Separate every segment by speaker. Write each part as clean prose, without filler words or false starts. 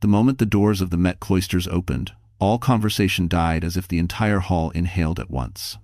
Speaker 1: The moment the doors of the Met cloisters opened, all conversation died as if the entire hall inhaled at once.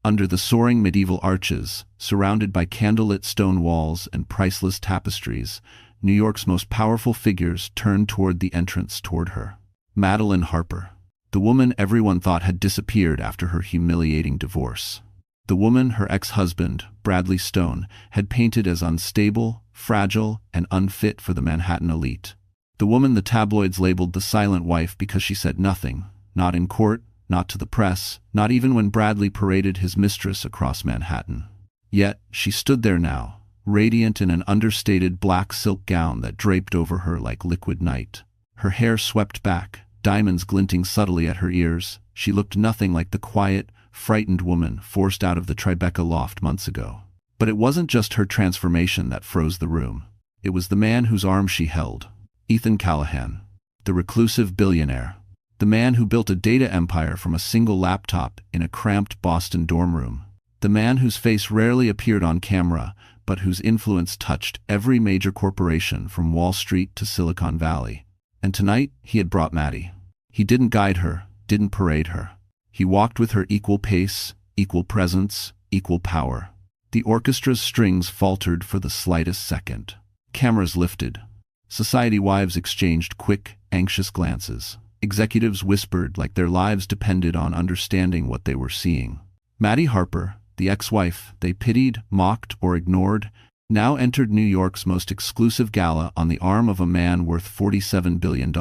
Speaker 1: Under the soaring medieval arches, surrounded by candlelit stone walls and priceless tapestries, New York's most powerful figures turned toward the entrance toward her. Madeline Harper. The woman everyone thought had disappeared after her humiliating divorce. The woman her ex-husband, Bradley Stone, had painted as unstable, fragile, and unfit for the Manhattan elite. The woman the tabloids labeled the silent wife because she said nothing, not in court, not to the press, not even when Bradley paraded his mistress across Manhattan. Yet, she stood there now, radiant in an understated black silk gown that draped over her like liquid night. Her hair swept back, diamonds glinting subtly at her ears. She looked nothing like the quiet, frightened woman forced out of the Tribeca loft months ago. But it wasn't just her transformation that froze the room. It was the man whose arm she held. Ethan Callahan. The reclusive billionaire. The man who built a data empire from a single laptop in a cramped Boston dorm room. The man whose face rarely appeared on camera, but whose influence touched every major corporation from Wall Street to Silicon Valley. And tonight, he had brought Maddie. He didn't guide her, didn't parade her. He walked with her equal pace, equal presence, equal power. The orchestra's strings faltered for the slightest second. Cameras lifted. Society wives exchanged quick, anxious glances. Executives whispered like their lives depended on understanding what they were seeing. Maddie Harper, the ex-wife they pitied, mocked, or ignored, now entered New York's most exclusive gala on the arm of a man worth $47 billion.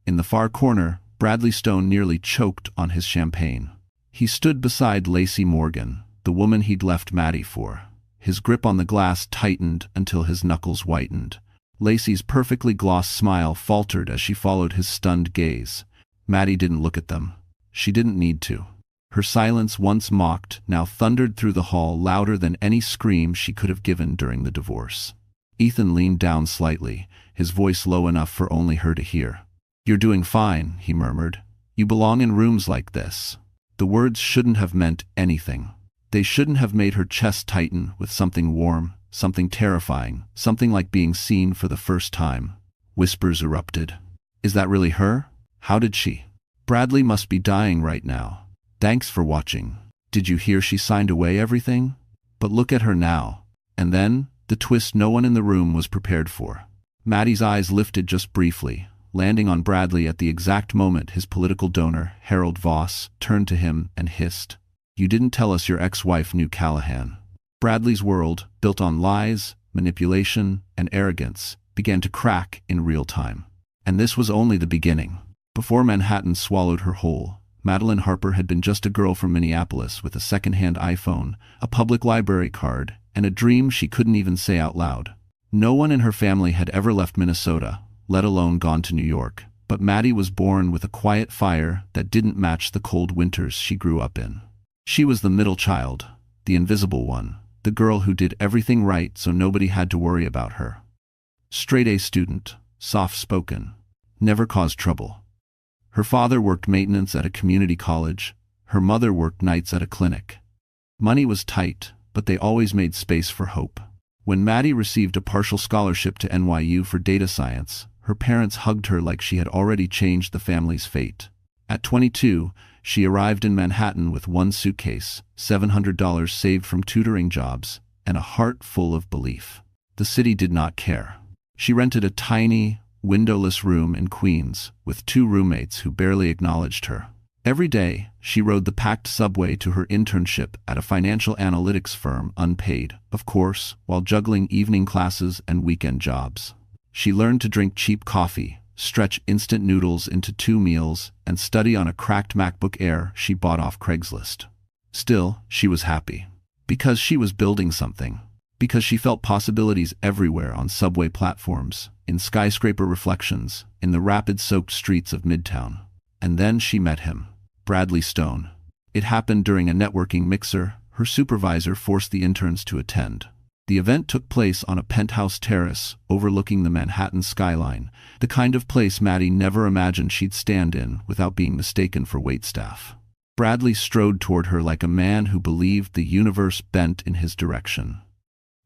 Speaker 1: In the far corner, Bradley Stone nearly choked on his champagne. He stood beside Lacey Morgan, the woman he'd left Maddie for. His grip on the glass tightened until his knuckles whitened. Lacey's perfectly glossed smile faltered as she followed his stunned gaze. Maddie didn't look at them. She didn't need to. Her silence, once mocked, now thundered through the hall louder than any scream she could have given during the divorce. Ethan leaned down slightly, his voice low enough for only her to hear. "You're doing fine," he murmured. "You belong in rooms like this." The words shouldn't have meant anything. They shouldn't have made her chest tighten with something warm, something terrifying, something like being seen for the first time. Whispers erupted. "Is that really her? How did she? Bradley must be dying right now. Thanks for watching. Did you hear she signed away everything? But look at her now." And then, the twist no one in the room was prepared for. Maddie's eyes lifted just briefly, landing on Bradley at the exact moment his political donor, Harold Voss, turned to him and hissed, "You didn't tell us your ex-wife knew Callahan." Bradley's world, built on lies, manipulation, and arrogance, began to crack in real time. And this was only the beginning. Before Manhattan swallowed her whole, Madeline Harper had been just a girl from Minneapolis with a second-hand iPhone, a public library card, and a dream she couldn't even say out loud. No one in her family had ever left Minnesota, let alone gone to New York, but Maddie was born with a quiet fire that didn't match the cold winters she grew up in. She was the middle child, the invisible one, the girl who did everything right so nobody had to worry about her. Straight-A student, soft-spoken, never caused trouble. Her father worked maintenance at a community college, her mother worked nights at a clinic. Money was tight, but they always made space for hope. When Maddie received a partial scholarship to NYU for data science, her parents hugged her like she had already changed the family's fate. At 22, she arrived in Manhattan with one suitcase, $700 saved from tutoring jobs, and a heart full of belief. The city did not care. She rented a tiny, windowless room in Queens with 2 roommates who barely acknowledged her. Every day, she rode the packed subway to her internship at a financial analytics firm unpaid, of course, while juggling evening classes and weekend jobs. She learned to drink cheap coffee, stretch instant noodles into 2 meals, and study on a cracked MacBook Air she bought off Craigslist. Still, she was happy. Because she was building something. Because she felt possibilities everywhere on subway platforms, in skyscraper reflections, in the rapid-soaked streets of Midtown. And then she met him. Bradley Stone. It happened during a networking mixer her supervisor forced the interns to attend. The event took place on a penthouse terrace overlooking the Manhattan skyline, the kind of place Maddie never imagined she'd stand in without being mistaken for waitstaff. Bradley strode toward her like a man who believed the universe bent in his direction.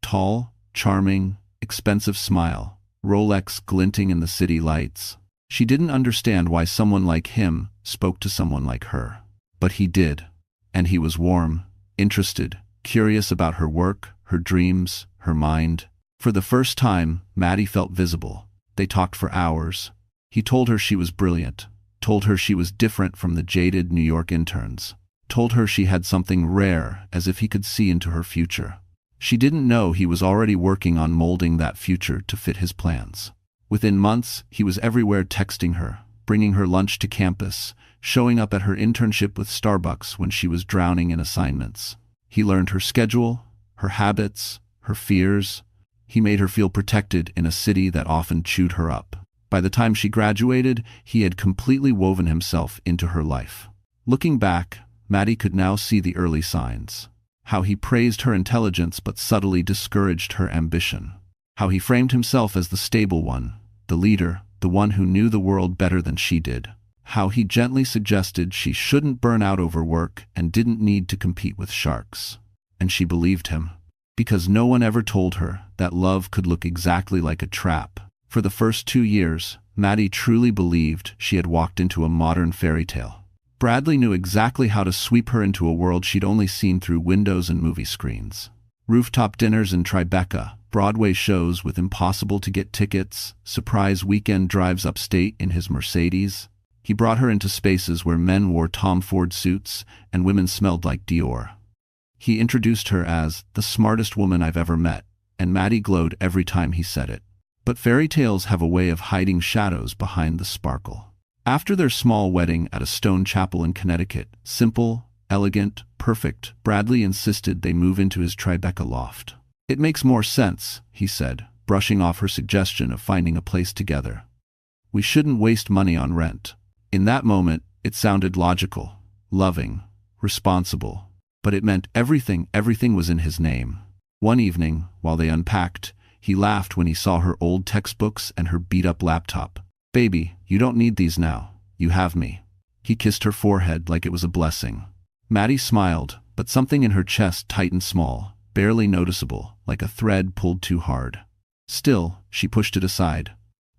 Speaker 1: Tall, charming, expensive smile, Rolex glinting in the city lights. She didn't understand why someone like him spoke to someone like her. But he did. And he was warm, interested, curious about her work, her dreams, her mind. For the first time, Maddie felt visible. They talked for hours. He told her she was brilliant, told her she was different from the jaded New York interns, told her she had something rare, as if he could see into her future. She didn't know he was already working on molding that future to fit his plans. Within months, he was everywhere, texting her, bringing her lunch to campus, showing up at her internship with Starbucks when she was drowning in assignments. He learned her schedule, her habits, her fears. He made her feel protected in a city that often chewed her up. By the time she graduated, he had completely woven himself into her life. Looking back, Maddie could now see the early signs. How he praised her intelligence but subtly discouraged her ambition. How he framed himself as the stable one, the leader, the one who knew the world better than she did. How he gently suggested she shouldn't burn out over work and didn't need to compete with sharks. And she believed him. Because no one ever told her that love could look exactly like a trap. For the first 2 years, Maddie truly believed she had walked into a modern fairy tale. Bradley knew exactly how to sweep her into a world she'd only seen through windows and movie screens. Rooftop dinners in Tribeca, Broadway shows with impossible-to-get tickets, surprise weekend drives upstate in his Mercedes. He brought her into spaces where men wore Tom Ford suits and women smelled like Dior. He introduced her as the smartest woman I've ever met, and Maddie glowed every time he said it. But fairy tales have a way of hiding shadows behind the sparkle. After their small wedding at a stone chapel in Connecticut, simple, elegant, perfect, Bradley insisted they move into his Tribeca loft. "It makes more sense," he said, brushing off her suggestion of finding a place together. "We shouldn't waste money on rent." In that moment, it sounded logical, loving, responsible. But it meant everything was in his name. One evening, while they unpacked, he laughed when he saw her old textbooks and her beat-up laptop. "Baby, you don't need these now. You have me." He kissed her forehead like it was a blessing. Maddie smiled, but something in her chest tightened small, barely noticeable, like a thread pulled too hard. Still, she pushed it aside.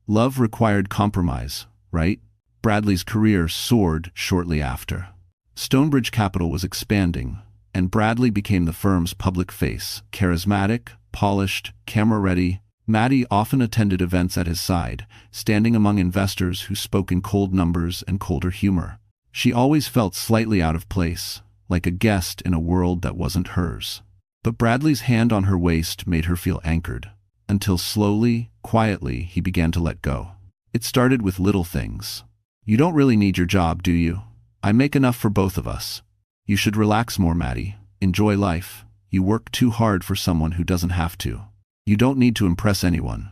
Speaker 1: Love required compromise, right? Bradley's career soared shortly after. Stonebridge Capital was expanding, and Bradley became the firm's public face, charismatic, polished, camera-ready. Maddie often attended events at his side, standing among investors who spoke in cold numbers and colder humor. She always felt slightly out of place, like a guest in a world that wasn't hers. But Bradley's hand on her waist made her feel anchored, until slowly, quietly, he began to let go. It started with little things. "You don't really need your job, do you? I make enough for both of us. You should relax more, Maddie. Enjoy life. You work too hard for someone who doesn't have to. You don't need to impress anyone.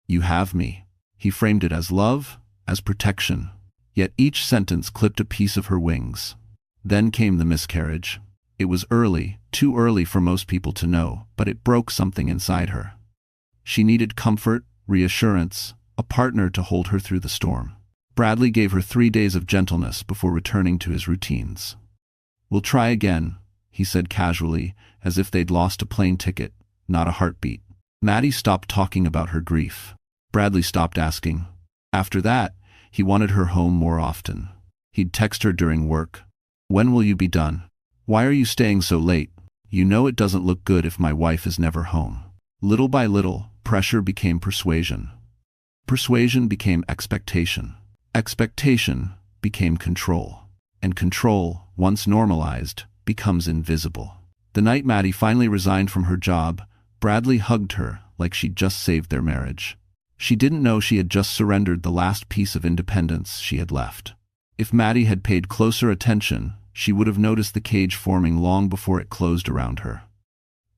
Speaker 1: You have me." He framed it as love, as protection. Yet each sentence clipped a piece of her wings. Then came the miscarriage. It was early, too early for most people to know, but it broke something inside her. She needed comfort, reassurance, a partner to hold her through the storm. Bradley gave her 3 days of gentleness before returning to his routines. "We'll try again," he said casually, as if they'd lost a plane ticket, not a heartbeat. Maddie stopped talking about her grief. Bradley stopped asking. After that, he wanted her home more often. He'd text her during work. "When will you be done? Why are you staying so late? You know it doesn't look good if my wife is never home." Little by little, pressure became persuasion. Persuasion became expectation. Expectation became control. And control, once normalized, becomes invisible. The night Maddie finally resigned from her job, Bradley hugged her like she'd just saved their marriage. She didn't know she had just surrendered the last piece of independence she had left. If Maddie had paid closer attention, she would have noticed the cage forming long before it closed around her.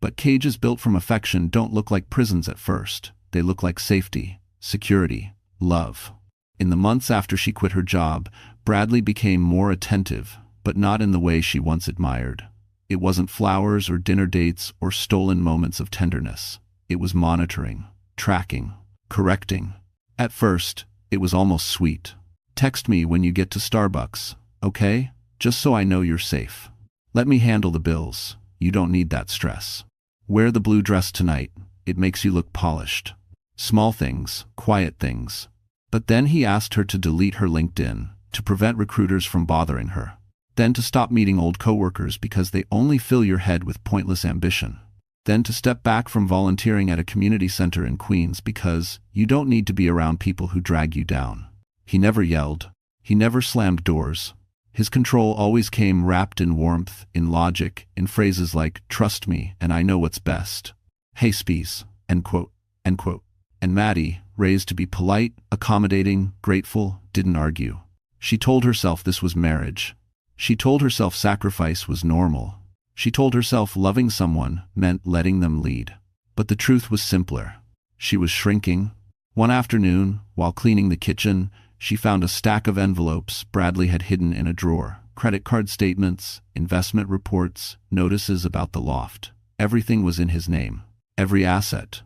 Speaker 1: But cages built from affection don't look like prisons at first. They look like safety, security, love. In the months after she quit her job, Bradley became more attentive, but not in the way she once admired. It wasn't flowers or dinner dates or stolen moments of tenderness. It was monitoring, tracking, correcting. At first, it was almost sweet. "Text me when you get to Starbucks, okay? Just so I know you're safe. Let me handle the bills. You don't need that stress. Wear the blue dress tonight. It makes you look polished." Small things, quiet things. But then he asked her to delete her LinkedIn, to prevent recruiters from bothering her. Then to stop meeting old coworkers because they only fill your head with pointless ambition. Then to step back from volunteering at a community center in Queens because you don't need to be around people who drag you down. He never yelled. He never slammed doors. His control always came wrapped in warmth, in logic, in phrases like, "Trust me, and I know what's best. Hey, Spies," end quote, end quote. And Maddie, raised to be polite, accommodating, grateful, didn't argue. She told herself this was marriage. She told herself sacrifice was normal. She told herself loving someone meant letting them lead. But the truth was simpler. She was shrinking. One afternoon, while cleaning the kitchen, she found a stack of envelopes Bradley had hidden in a drawer. Credit card statements, investment reports, notices about the loft. Everything was in his name. Every asset.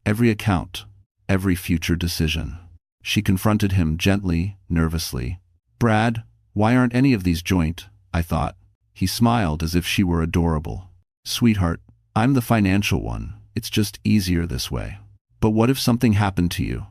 Speaker 1: Every account. Every future decision. She confronted him gently, nervously. "Brad, why aren't any of these joint?" I thought. He smiled as if she were adorable. "Sweetheart, I'm the financial one. It's just easier this way." "But what if something happened to you?"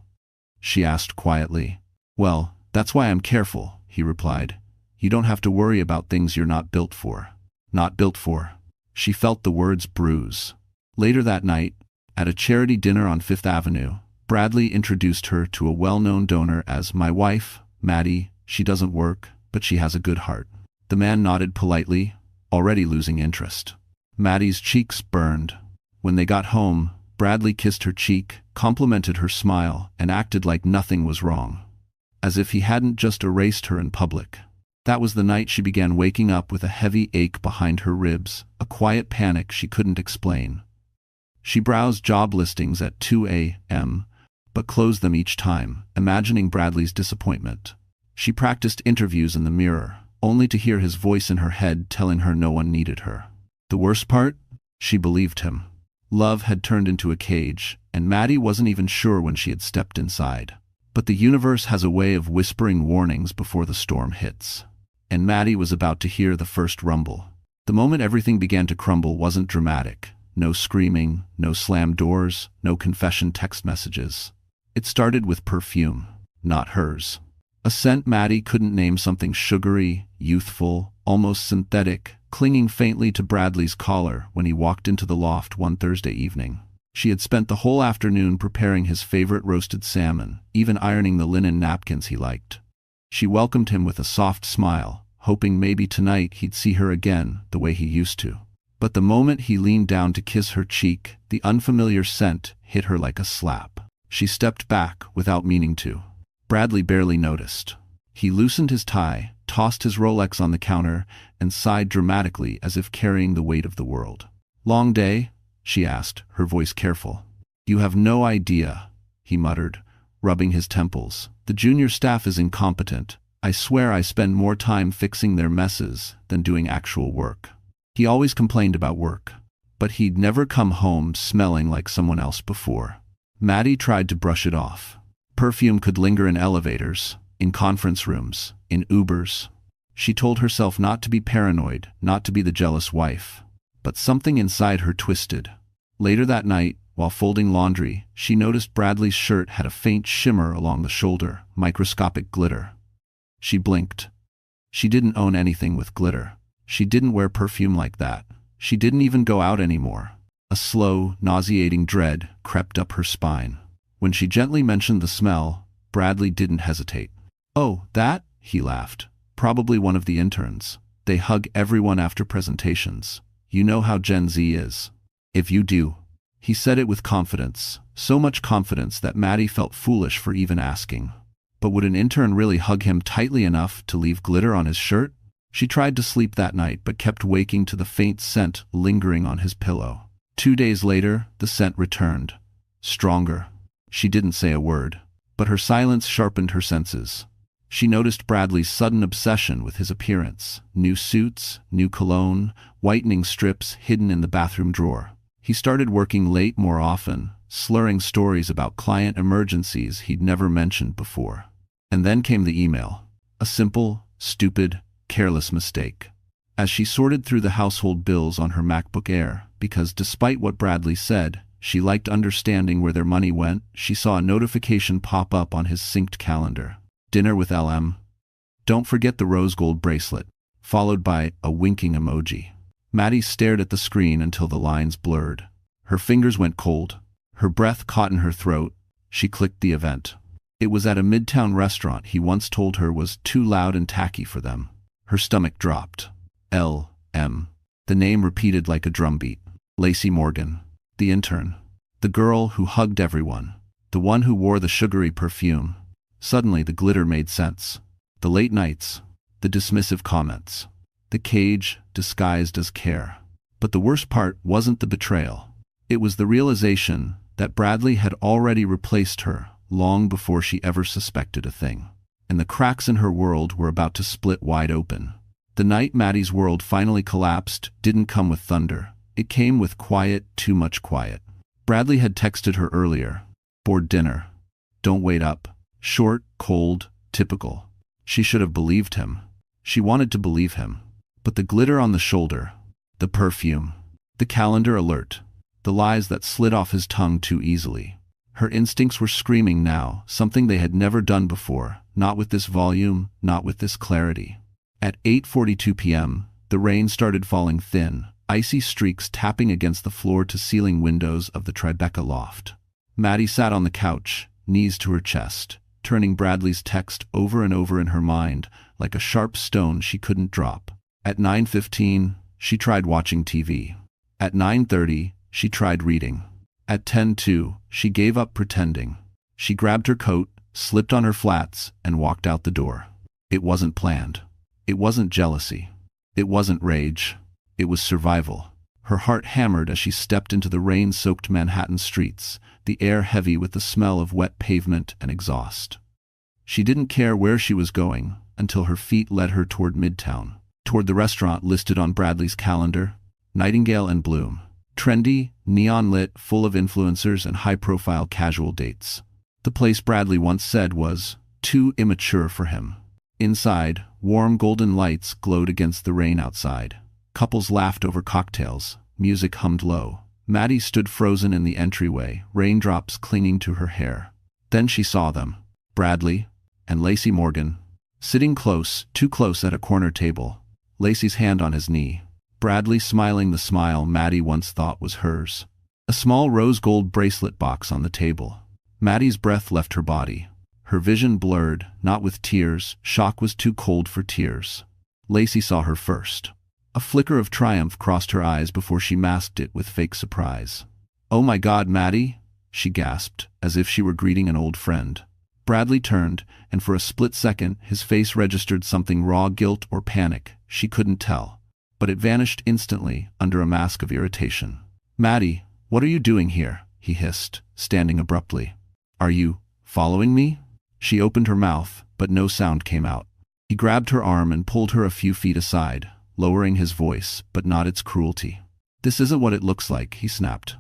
Speaker 1: she asked quietly. "Well, that's why I'm careful," he replied. "You don't have to worry about things you're not built for." Not built for. She felt the words bruise. Later that night, at a charity dinner on Fifth Avenue, Bradley introduced her to a well-known donor as "my wife, Maddie. She doesn't work, but she has a good heart." The man nodded politely, already losing interest. Maddie's cheeks burned. When they got home, Bradley kissed her cheek, complimented her smile, and acted like nothing was wrong. As if he hadn't just erased her in public. That was the night she began waking up with a heavy ache behind her ribs, a quiet panic she couldn't explain. She browsed job listings at 2 a.m., but closed them each time, imagining Bradley's disappointment. She practiced interviews in the mirror, only to hear his voice in her head telling her no one needed her. The worst part? She believed him. Love had turned into a cage, and Maddie wasn't even sure when she had stepped inside. But the universe has a way of whispering warnings before the storm hits. And Maddie was about to hear the first rumble. The moment everything began to crumble wasn't dramatic. No screaming, no slammed doors, no confession text messages. It started with perfume, not hers. A scent Maddie couldn't name, something sugary, youthful, almost synthetic, clinging faintly to Bradley's collar when he walked into the loft one Thursday evening. She had spent the whole afternoon preparing his favorite roasted salmon, even ironing the linen napkins he liked. She welcomed him with a soft smile, hoping maybe tonight he'd see her again the way he used to. But the moment he leaned down to kiss her cheek, the unfamiliar scent hit her like a slap. She stepped back without meaning to. Bradley barely noticed. He loosened his tie, tossed his Rolex on the counter, and sighed dramatically as if carrying the weight of the world. "Long day?" she asked, her voice careful. "You have no idea," he muttered, rubbing his temples. "The junior staff is incompetent. I swear I spend more time fixing their messes than doing actual work." He always complained about work, but he'd never come home smelling like someone else before. Maddie tried to brush it off. Perfume could linger in elevators, in conference rooms, in Ubers. She told herself not to be paranoid, not to be the jealous wife. But something inside her twisted. Later that night, while folding laundry, she noticed Bradley's shirt had a faint shimmer along the shoulder, microscopic glitter. She blinked. She didn't own anything with glitter. She didn't wear perfume like that. She didn't even go out anymore. A slow, nauseating dread crept up her spine. When she gently mentioned the smell, Bradley didn't hesitate. "Oh, that?" he laughed. "Probably one of the interns. They hug everyone after presentations. You know how Gen Z is." "If you do." He said it with confidence, so much confidence that Maddie felt foolish for even asking. But would an intern really hug him tightly enough to leave glitter on his shirt? She tried to sleep that night but kept waking to the faint scent lingering on his pillow. 2 days later, the scent returned. Stronger. She didn't say a word, but her silence sharpened her senses. She noticed Bradley's sudden obsession with his appearance. New suits, new cologne, whitening strips hidden in the bathroom drawer. He started working late more often, slurring stories about client emergencies he'd never mentioned before. And then came the email. A simple, stupid, careless mistake. As she sorted through the household bills on her MacBook Air, because despite what Bradley said, She liked understanding where their money went. She saw a notification pop up on his synced calendar. Dinner with LM. Don't forget the rose gold bracelet, followed by a winking emoji. Maddie stared at the screen until the lines blurred. Her fingers went cold. Her breath caught in her throat. She clicked the event. It was at a midtown restaurant he once told her was too loud and tacky for them. Her stomach dropped. L.M. The name repeated like a drumbeat. Lacey Morgan. The intern. The girl who hugged everyone. The one who wore the sugary perfume. Suddenly the glitter made sense. The late nights. The dismissive comments. The cage disguised as care. But the worst part wasn't the betrayal. It was the realization that Bradley had already replaced her long before she ever suspected a thing. And the cracks in her world were about to split wide open. The night Maddie's world finally collapsed didn't come with thunder. It came with quiet, too much quiet. Bradley had texted her earlier. Bored dinner. Don't wait up. Short, cold, typical. She should have believed him. She wanted to believe him. But the glitter on the shoulder, the perfume, the calendar alert, the lies that slid off his tongue too easily. Her instincts were screaming now, something they had never done before, not with this volume, not with this clarity. At 8:42 p.m., the rain started falling thin, icy streaks tapping against the floor-to-ceiling windows of the Tribeca loft. Maddie sat on the couch, knees to her chest, turning Bradley's text over and over in her mind like a sharp stone she couldn't drop. At 9:15, she tried watching TV. At 9:30, she tried reading. At 10:02, she gave up pretending. She grabbed her coat, slipped on her flats, and walked out the door. It wasn't planned. It wasn't jealousy. It wasn't rage. It was survival. Her heart hammered as she stepped into the rain-soaked Manhattan streets, the air heavy with the smell of wet pavement and exhaust. She didn't care where she was going until her feet led her toward Midtown, toward the restaurant listed on Bradley's calendar, Nightingale and Bloom. Trendy, neon-lit, full of influencers and high-profile casual dates. The place Bradley once said was too immature for him. Inside, warm golden lights glowed against the rain outside. Couples laughed over cocktails. Music hummed low. Maddie stood frozen in the entryway, raindrops clinging to her hair. Then she saw them, Bradley and Lacey Morgan, sitting close, too close at a corner table, Lacey's hand on his knee. Bradley smiling the smile Maddie once thought was hers. A small rose gold bracelet box on the table. Maddie's breath left her body. Her vision blurred, not with tears. Shock was too cold for tears. Lacey saw her first. A flicker of triumph crossed her eyes before she masked it with fake surprise. "Oh my God, Maddie," she gasped, as if she were greeting an old friend. Bradley turned, and for a split second his face registered something raw, guilt or panic. She couldn't tell. But it vanished instantly under a mask of irritation. "Maddie, what are you doing here?" he hissed, standing abruptly. "Are you following me?" She opened her mouth, but no sound came out. He grabbed her arm and pulled her a few feet aside, lowering his voice, but not its cruelty. "This isn't what it looks like," he snapped.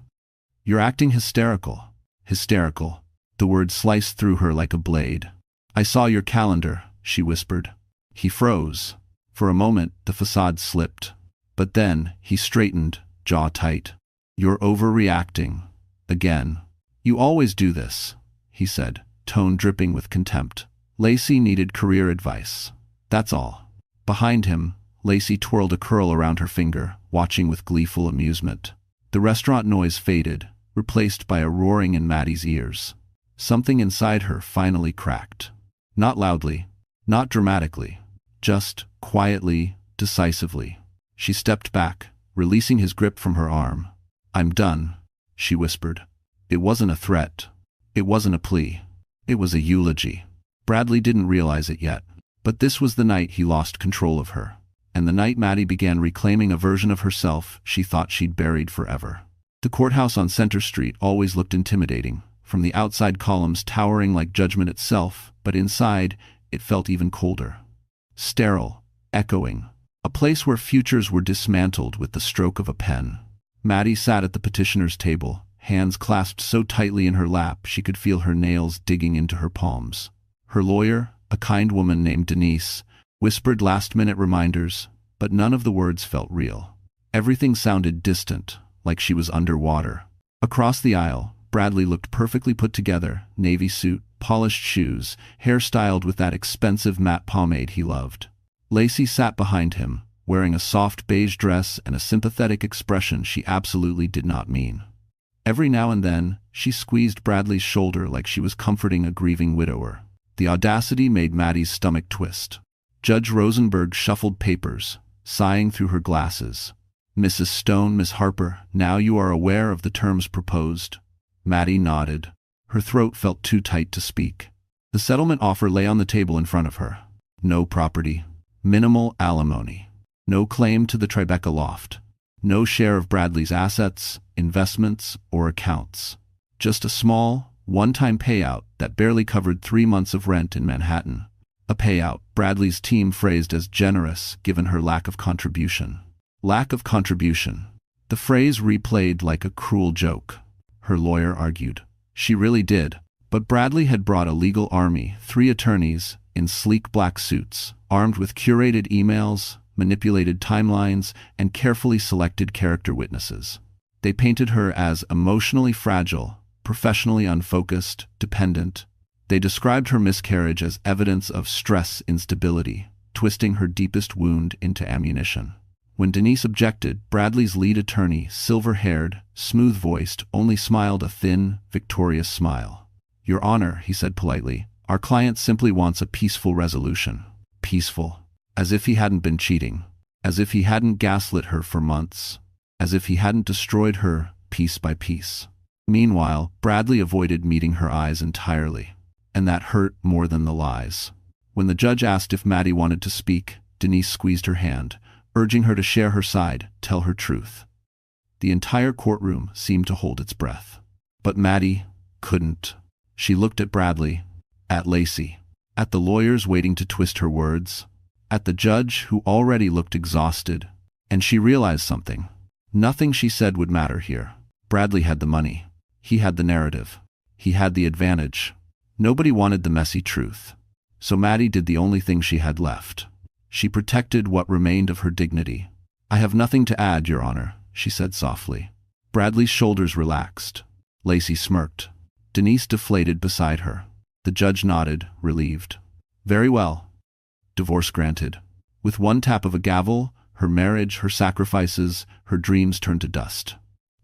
Speaker 1: "You're acting hysterical." Hysterical. The word sliced through her like a blade. "I saw your calendar," she whispered. He froze. For a moment, the facade slipped. But then, he straightened, jaw tight. "You're overreacting. Again. You always do this," he said, tone dripping with contempt. Lacey needed career advice. That's all. Behind him, Lacey twirled a curl around her finger, watching with gleeful amusement. The restaurant noise faded, replaced by a roaring in Maddie's ears. Something inside her finally cracked. Not loudly, not dramatically. Just quietly, decisively. She stepped back, releasing his grip from her arm. "I'm done," she whispered. It wasn't a threat. It wasn't a plea. It was a eulogy. Bradley didn't realize it yet, but this was the night he lost control of her, and the night Maddie began reclaiming a version of herself she thought she'd buried forever. The courthouse on Center Street always looked intimidating, from the outside columns towering like judgment itself, but inside, it felt even colder. Sterile, echoing, a place where futures were dismantled with the stroke of a pen. Maddie sat at the petitioner's table, hands clasped so tightly in her lap she could feel her nails digging into her palms. Her lawyer, a kind woman named Denise, whispered last-minute reminders, but none of the words felt real. Everything sounded distant, like she was underwater. Across the aisle, Bradley looked perfectly put together, navy suit, polished shoes, hair styled with that expensive matte pomade he loved. Lacey sat behind him, wearing a soft beige dress and a sympathetic expression she absolutely did not mean. Every now and then, she squeezed Bradley's shoulder like she was comforting a grieving widower. The audacity made Maddie's stomach twist. Judge Rosenberg shuffled papers, sighing through her glasses. "Mrs. Stone, Miss Harper, now you are aware of the terms proposed." Maddie nodded. Her throat felt too tight to speak. The settlement offer lay on the table in front of her. No property. Minimal alimony. No claim to the Tribeca loft. No share of Bradley's assets, investments, or accounts. Just a small, one-time payout that barely covered 3 months of rent in Manhattan. A payout Bradley's team phrased as generous given her lack of contribution. Lack of contribution. The phrase replayed like a cruel joke. Her lawyer argued. She really did. But Bradley had brought a legal army, 3 attorneys, in sleek black suits, armed with curated emails, manipulated timelines, and carefully selected character witnesses. They painted her as emotionally fragile, professionally unfocused, dependent. They described her miscarriage as evidence of stress instability, twisting her deepest wound into ammunition. When Denise objected, Bradley's lead attorney, silver-haired, smooth-voiced, only smiled a thin, victorious smile. "Your Honor," he said politely, "our client simply wants a peaceful resolution." Peaceful. As if he hadn't been cheating. As if he hadn't gaslit her for months. As if he hadn't destroyed her, piece by piece. Meanwhile, Bradley avoided meeting her eyes entirely. And that hurt more than the lies. When the judge asked if Maddie wanted to speak, Denise squeezed her hand, urging her to share her side, tell her truth. The entire courtroom seemed to hold its breath. But Maddie couldn't. She looked at Bradley, at Lacey, at the lawyers waiting to twist her words, at the judge who already looked exhausted, and she realized something. Nothing she said would matter here. Bradley had the money. He had the narrative. He had the advantage. Nobody wanted the messy truth. So Maddie did the only thing she had left. She protected what remained of her dignity. "I have nothing to add, Your Honor," she said softly. Bradley's shoulders relaxed. Lacey smirked. Denise deflated beside her. The judge nodded, relieved. "Very well. Divorce granted." With one tap of a gavel, her marriage, her sacrifices, her dreams turned to dust.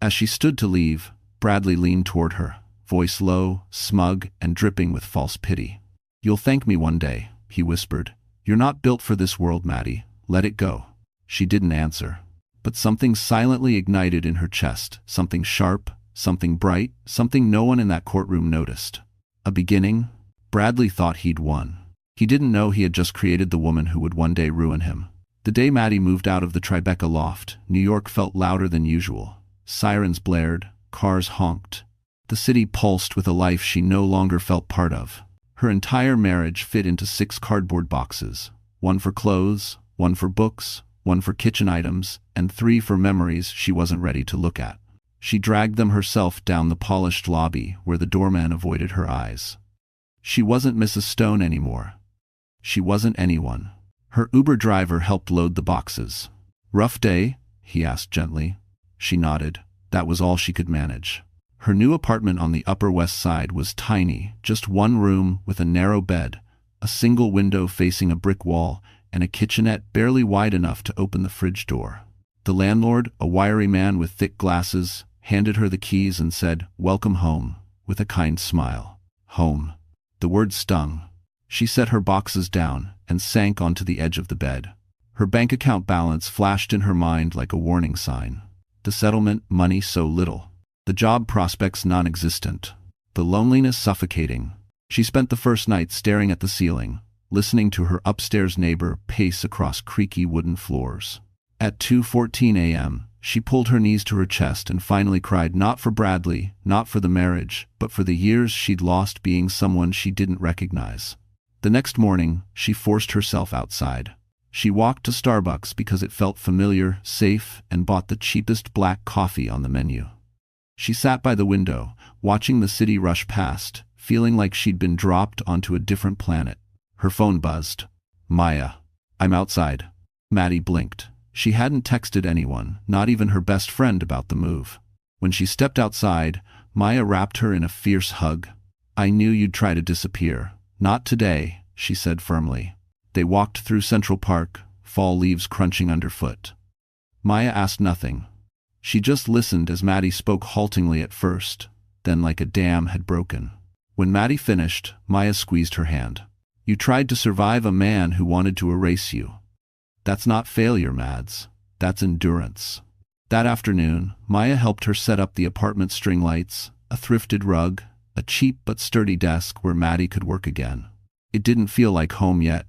Speaker 1: As she stood to leave, Bradley leaned toward her, voice low, smug, and dripping with false pity. "You'll thank me one day," he whispered. "You're not built for this world, Maddie. Let it go." She didn't answer. But something silently ignited in her chest, something sharp, something bright, something no one in that courtroom noticed. A beginning. Bradley thought he'd won. He didn't know he had just created the woman who would one day ruin him. The day Maddie moved out of the Tribeca loft, New York felt louder than usual. Sirens blared, cars honked. The city pulsed with a life she no longer felt part of. Her entire marriage fit into 6 cardboard boxes. 1 for clothes, 1 for books, 1 for kitchen items, and 3 for memories she wasn't ready to look at. She dragged them herself down the polished lobby where the doorman avoided her eyes. She wasn't Mrs. Stone anymore. She wasn't anyone. Her Uber driver helped load the boxes. "Rough day?" he asked gently. She nodded. That was all she could manage. Her new apartment on the Upper West Side was tiny, just 1 room with a narrow bed, a single window facing a brick wall, and a kitchenette barely wide enough to open the fridge door. The landlord, a wiry man with thick glasses, handed her the keys and said, "Welcome home," with a kind smile. Home. The word stung. She set her boxes down and sank onto the edge of the bed. Her bank account balance flashed in her mind like a warning sign. The settlement, money so little. The job prospects non-existent. The loneliness suffocating. She spent the first night staring at the ceiling, listening to her upstairs neighbor pace across creaky wooden floors. At 2:14 a.m., she pulled her knees to her chest and finally cried, not for Bradley, not for the marriage, but for the years she'd lost being someone she didn't recognize. The next morning, she forced herself outside. She walked to Starbucks because it felt familiar, safe, and bought the cheapest black coffee on the menu. She sat by the window, watching the city rush past, feeling like she'd been dropped onto a different planet. Her phone buzzed. "Maya. I'm outside." Maddie blinked. She hadn't texted anyone, not even her best friend, about the move. When she stepped outside, Maya wrapped her in a fierce hug. "I knew you'd try to disappear. Not today," she said firmly. They walked through Central Park, fall leaves crunching underfoot. Maya asked nothing. She just listened as Maddie spoke haltingly at first, then like a dam had broken. When Maddie finished, Maya squeezed her hand. "You tried to survive a man who wanted to erase you. That's not failure, Mads. That's endurance." That afternoon, Maya helped her set up the apartment string lights, a thrifted rug, a cheap but sturdy desk where Maddie could work again. It didn't feel like home yet,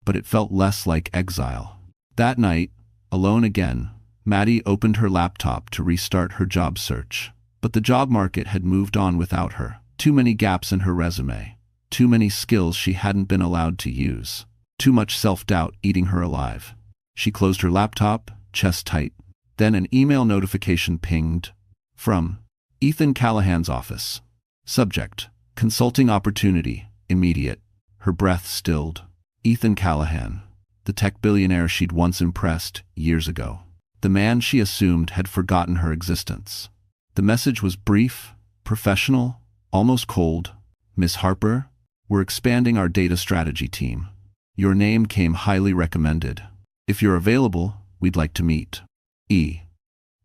Speaker 1: but it felt less like exile. That night, alone again, Maddie opened her laptop to restart her job search. But the job market had moved on without her. Too many gaps in her resume. Too many skills she hadn't been allowed to use. Too much self-doubt eating her alive. She closed her laptop, chest tight. Then an email notification pinged. From Ethan Callahan's office. Subject: Consulting opportunity, immediate. Her breath stilled. Ethan Callahan. The tech billionaire she'd once impressed years ago. The man she assumed had forgotten her existence. The message was brief, professional, almost cold. "Miss Harper, we're expanding our data strategy team. Your name came highly recommended. If you're available, we'd like to meet. E.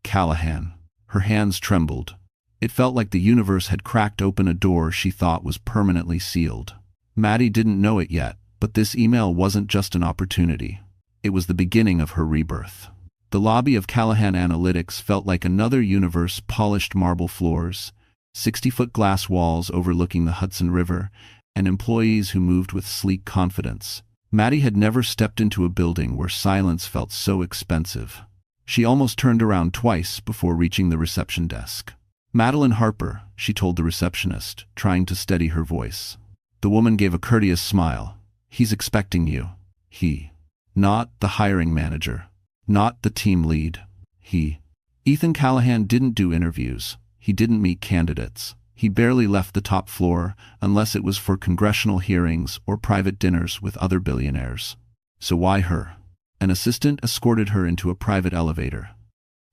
Speaker 1: Callahan." Her hands trembled. It felt like the universe had cracked open a door she thought was permanently sealed. Maddie didn't know it yet, but this email wasn't just an opportunity. It was the beginning of her rebirth. The lobby of Callahan Analytics felt like another universe: polished marble floors, 60-foot glass walls overlooking the Hudson River, and employees who moved with sleek confidence. Maddie had never stepped into a building where silence felt so expensive. She almost turned around twice before reaching the reception desk. "Madeline Harper," she told the receptionist, trying to steady her voice. The woman gave a courteous smile. "He's expecting you." He. Not the hiring manager. Not the team lead. He. Ethan Callahan didn't do interviews. He didn't meet candidates. He barely left the top floor unless it was for congressional hearings or private dinners with other billionaires. So why her? An assistant escorted her into a private elevator.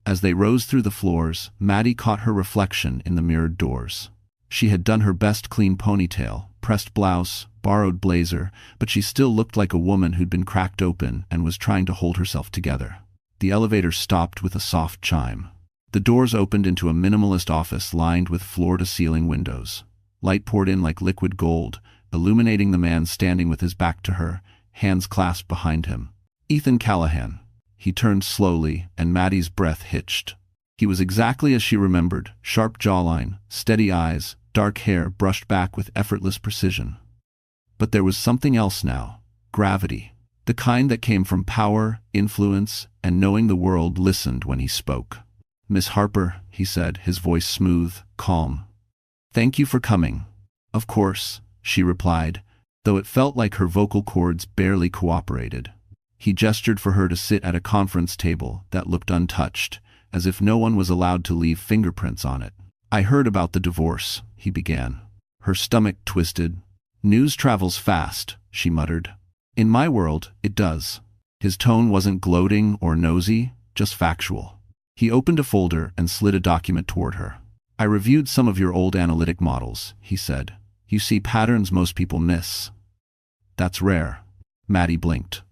Speaker 1: As they rose through the floors, Maddie caught her reflection in the mirrored doors. She had done her best: clean ponytail, pressed blouse, borrowed blazer, but she still looked like a woman who'd been cracked open and was trying to hold herself together. The elevator stopped with a soft chime. The doors opened into a minimalist office lined with floor-to-ceiling windows. Light poured in like liquid gold, illuminating the man standing with his back to her, hands clasped behind him. Ethan Callahan. He turned slowly, and Maddie's breath hitched. He was exactly as she remembered: sharp jawline, steady eyes, dark hair brushed back with effortless precision. But there was something else now: gravity. The kind that came from power, influence, and knowing the world listened when he spoke. "Miss Harper," he said, his voice smooth, calm. "Thank you for coming." "Of course," she replied, though it felt like her vocal cords barely cooperated. He gestured for her to sit at a conference table that looked untouched, as if no one was allowed to leave fingerprints on it. "I heard about the divorce," he began. Her stomach twisted. "News travels fast," she muttered. "In my world, it does." His tone wasn't gloating or nosy, just factual. He opened a folder and slid a document toward her. "I reviewed some of your old analytic models," he said. "You see patterns most people miss." "That's rare." Maddie blinked.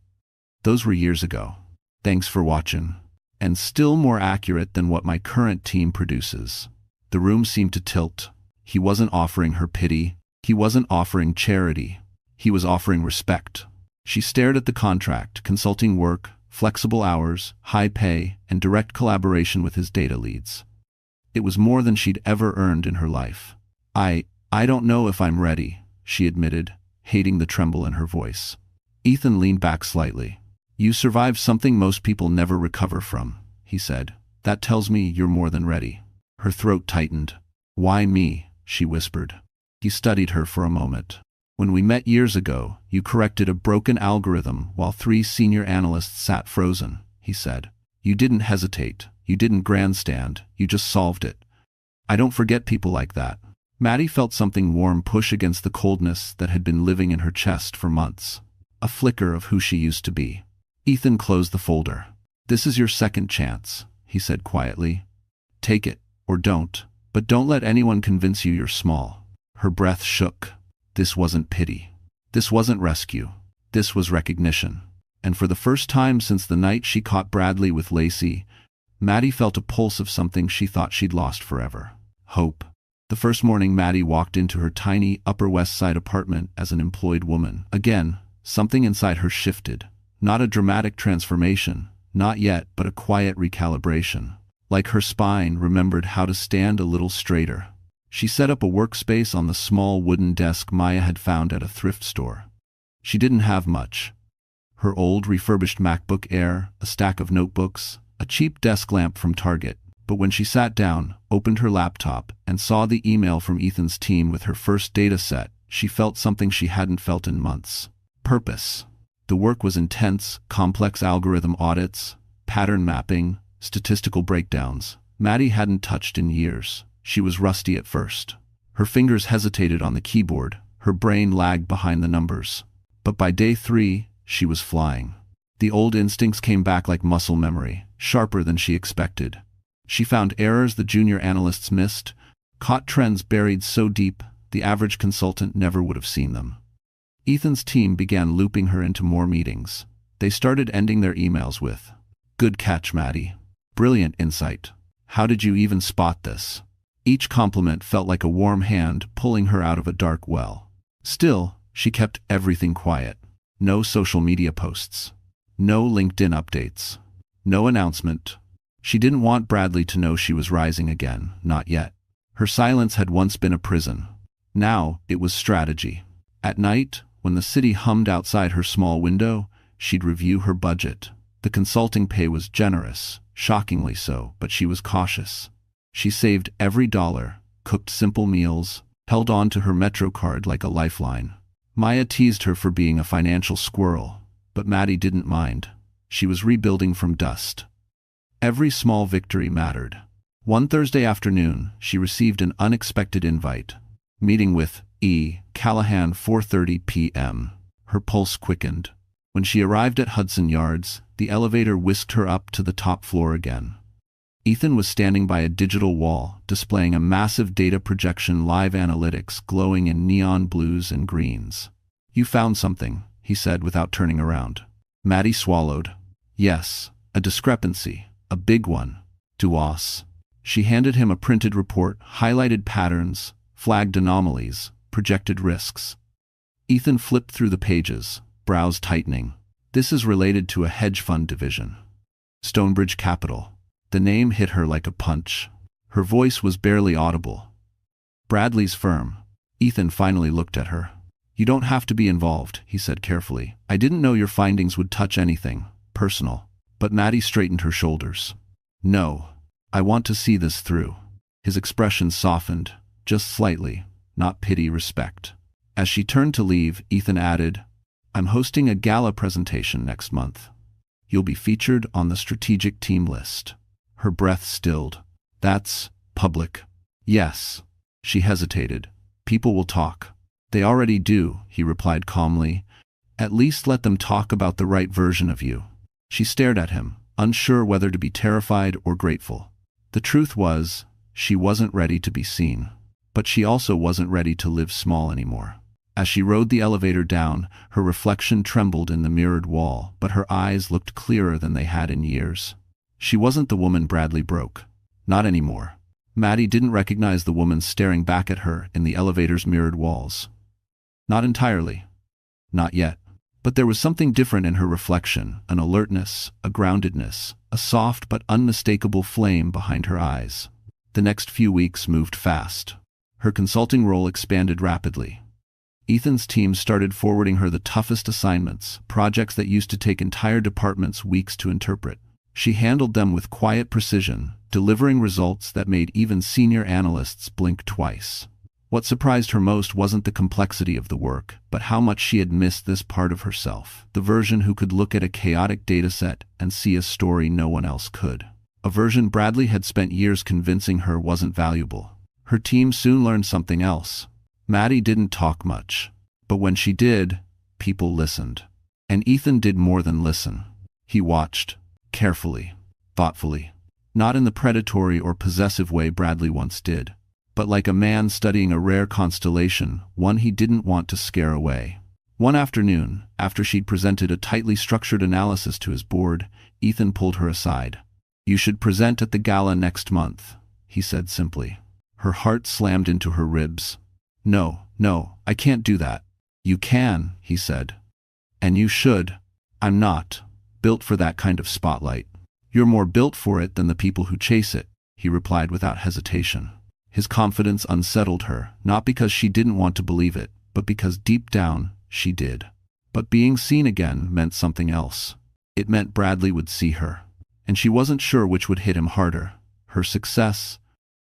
Speaker 1: "Those were years ago. Thanks for watching." "And still more accurate than what my current team produces." The room seemed to tilt. He wasn't offering her pity. He wasn't offering charity. He was offering respect. She stared at the contract: consulting work, flexible hours, high pay, and direct collaboration with his data leads. It was more than she'd ever earned in her life. I don't know if I'm ready," she admitted, hating the tremble in her voice. Ethan leaned back slightly. "You survived something most people never recover from," he said. "That tells me you're more than ready." Her throat tightened. "Why me?" she whispered. He studied her for a moment. "When we met years ago, you corrected a broken algorithm while 3 senior analysts sat frozen," he said. "You didn't hesitate. You didn't grandstand. You just solved it. I don't forget people like that." Maddie felt something warm push against the coldness that had been living in her chest for months. A flicker of who she used to be. Ethan closed the folder. "This is your second chance," he said quietly. "Take it." Or don't. But don't let anyone convince you you're small. Her breath shook. This wasn't pity. This wasn't rescue. This was recognition. And for the first time since the night she caught Bradley with Lacey, Maddie felt a pulse of something she thought she'd lost forever. Hope. The first morning Maddie walked into her tiny Upper West Side apartment as an employed woman. Again, something inside her shifted. Not a dramatic transformation, not yet, but a quiet recalibration. Like her spine remembered how to stand a little straighter. She set up a workspace on the small wooden desk Maya had found at a thrift store. She didn't have much. Her old refurbished MacBook Air, a stack of notebooks, a cheap desk lamp from Target. But when she sat down, opened her laptop, and saw the email from Ethan's team with her first data set, she felt something she hadn't felt in months. Purpose. The work was intense, complex algorithm audits, pattern mapping, statistical breakdowns. Maddie hadn't touched in years. She was rusty at first. Her fingers hesitated on the keyboard, her brain lagged behind the numbers. But by day 3, she was flying. The old instincts came back like muscle memory, sharper than she expected. She found errors the junior analysts missed, caught trends buried so deep the average consultant never would have seen them. Ethan's team began looping her into more meetings. They started ending their emails with, "Good catch, Maddie. Brilliant insight. How did you even spot this?" Each compliment felt like a warm hand pulling her out of a dark well. Still, she kept everything quiet. No social media posts. No LinkedIn updates. No announcement. She didn't want Bradley to know she was rising again, not yet. Her silence had once been a prison. Now, it was strategy. At night, when the city hummed outside her small window, she'd review her budget. The consulting pay was generous, shockingly so, but she was cautious. She saved every dollar, cooked simple meals, held on to her Metro card like a lifeline. Maya teased her for being a financial squirrel, but Maddie didn't mind. She was rebuilding from dust. Every small victory mattered. One Thursday afternoon, she received an unexpected invite. Meeting with E. Callahan, 4:30 p.m. Her pulse quickened. When she arrived at Hudson Yards, the elevator whisked her up to the top floor again. Ethan was standing by a digital wall, displaying a massive data projection live analytics glowing in neon blues and greens. "You found something," he said without turning around. Maddie swallowed. "Yes, a discrepancy. A big one. Duos." She handed him a printed report, highlighted patterns, flagged anomalies, projected risks. Ethan flipped through the pages, brows tightening. "This is related to a hedge fund division. Stonebridge Capital." The name hit her like a punch. Her voice was barely audible. "Bradley's firm." Ethan finally looked at her. "You don't have to be involved," he said carefully. "I didn't know your findings would touch anything personal." But Maddie straightened her shoulders. "No, I want to see this through." His expression softened, just slightly, not pity, respect. As she turned to leave, Ethan added, "I'm hosting a gala presentation next month. You'll be featured on the strategic team list." Her breath stilled. "That's public." "Yes." She hesitated. "People will talk." "They already do," he replied calmly. "At least let them talk about the right version of you." She stared at him, unsure whether to be terrified or grateful. The truth was, she wasn't ready to be seen. But she also wasn't ready to live small anymore. As she rode the elevator down, her reflection trembled in the mirrored wall, but her eyes looked clearer than they had in years. She wasn't the woman Bradley broke. Not anymore. Maddie didn't recognize the woman staring back at her in the elevator's mirrored walls. Not entirely. Not yet. But there was something different in her reflection, an alertness, a groundedness, a soft but unmistakable flame behind her eyes. The next few weeks moved fast. Her consulting role expanded rapidly. Ethan's team started forwarding her the toughest assignments, projects that used to take entire departments weeks to interpret. She handled them with quiet precision, delivering results that made even senior analysts blink twice. What surprised her most wasn't the complexity of the work, but how much she had missed this part of herself, the version who could look at a chaotic dataset and see a story no one else could. A version Bradley had spent years convincing her wasn't valuable. Her team soon learned something else. Maddie didn't talk much, but when she did, people listened. And Ethan did more than listen. He watched, carefully, thoughtfully. Not in the predatory or possessive way Bradley once did, but like a man studying a rare constellation, one he didn't want to scare away. One afternoon, after she'd presented a tightly structured analysis to his board, Ethan pulled her aside. "You should present at the gala next month," he said simply. Her heart slammed into her ribs. No, I can't do that." "You can," he said. "And you should." "I'm not built for that kind of spotlight." "You're more built for it than the people who chase it," he replied without hesitation. His confidence unsettled her, not because she didn't want to believe it, but because deep down, she did. But being seen again meant something else. It meant Bradley would see her. And she wasn't sure which would hit him harder, her success,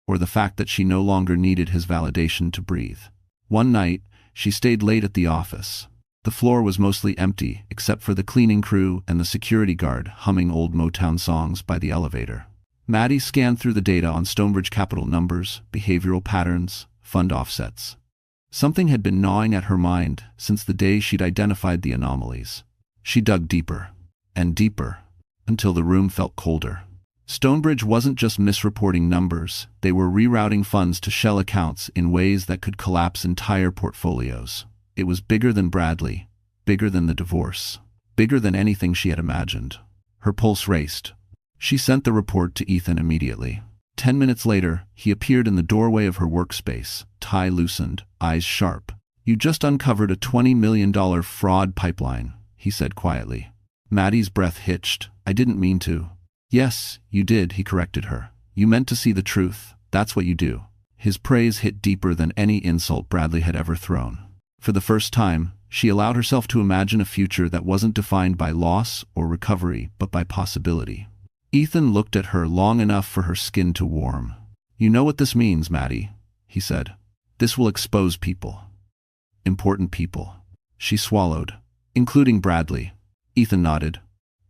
Speaker 1: or the fact that she no longer needed his validation to breathe. One night, she stayed late at the office. The floor was mostly empty, except for the cleaning crew and the security guard humming old Motown songs by the elevator. Maddie scanned through the data on Stonebridge Capital numbers, behavioral patterns, fund offsets. Something had been gnawing at her mind since the day she'd identified the anomalies. She dug deeper and deeper until the room felt colder. Stonebridge wasn't just misreporting numbers, they were rerouting funds to shell accounts in ways that could collapse entire portfolios. It was bigger than Bradley, bigger than the divorce, bigger than anything she had imagined. Her pulse raced. She sent the report to Ethan immediately. 10 minutes later, he appeared in the doorway of her workspace, tie loosened, eyes sharp. "You just uncovered a $20 million fraud pipeline," he said quietly. Maddie's breath hitched. "I didn't mean to." "Yes, you did," he corrected her. "You meant to see the truth. That's what you do." His praise hit deeper than any insult Bradley had ever thrown. For the first time, she allowed herself to imagine a future that wasn't defined by loss or recovery, but by possibility. Ethan looked at her long enough for her skin to warm. "You know what this means, Maddie," he said. "This will expose people. Important people." She swallowed. "Including Bradley." Ethan nodded.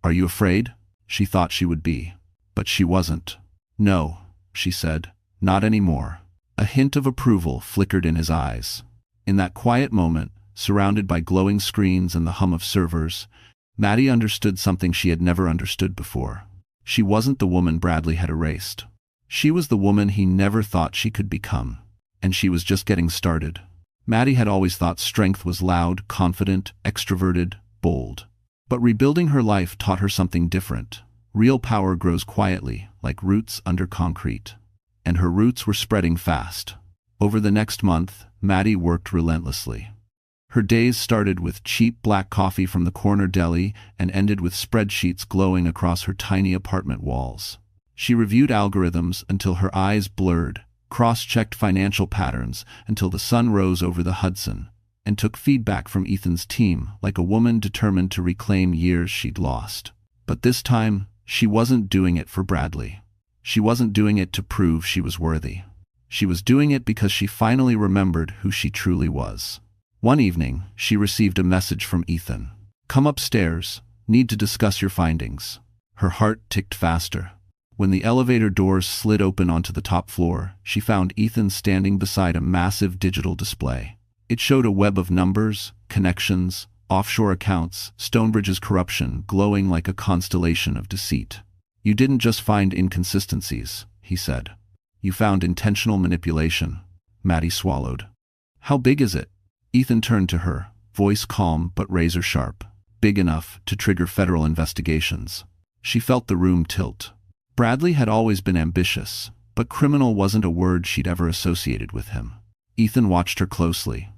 Speaker 1: "Are you afraid?" She thought she would be. But she wasn't. "No," she said. "Not anymore." A hint of approval flickered in his eyes. In that quiet moment, surrounded by glowing screens and the hum of servers, Maddie understood something she had never understood before. She wasn't the woman Bradley had erased. She was the woman he never thought she could become. And she was just getting started. Maddie had always thought strength was loud, confident, extroverted, bold. But rebuilding her life taught her something different. Real power grows quietly, like roots under concrete. And her roots were spreading fast. Over the next month, Maddie worked relentlessly. Her days started with cheap black coffee from the corner deli and ended with spreadsheets glowing across her tiny apartment walls. She reviewed algorithms until her eyes blurred, cross-checked financial patterns until the sun rose over the Hudson, and took feedback from Ethan's team like a woman determined to reclaim years she'd lost. But this time, she wasn't doing it for Bradley. She wasn't doing it to prove she was worthy. She was doing it because she finally remembered who she truly was. One evening, she received a message from Ethan. "Come upstairs. Need to discuss your findings." Her heart ticked faster. When the elevator doors slid open onto the top floor, she found Ethan standing beside a massive digital display. It showed a web of numbers, connections, offshore accounts, Stonebridge's corruption glowing like a constellation of deceit. "You didn't just find inconsistencies," he said. "You found intentional manipulation." Maddie swallowed. "How big is it?" Ethan turned to her, voice calm but razor sharp. "Big enough to trigger federal investigations." She felt the room tilt. Bradley had always been ambitious, but criminal wasn't a word she'd ever associated with him. Ethan watched her closely.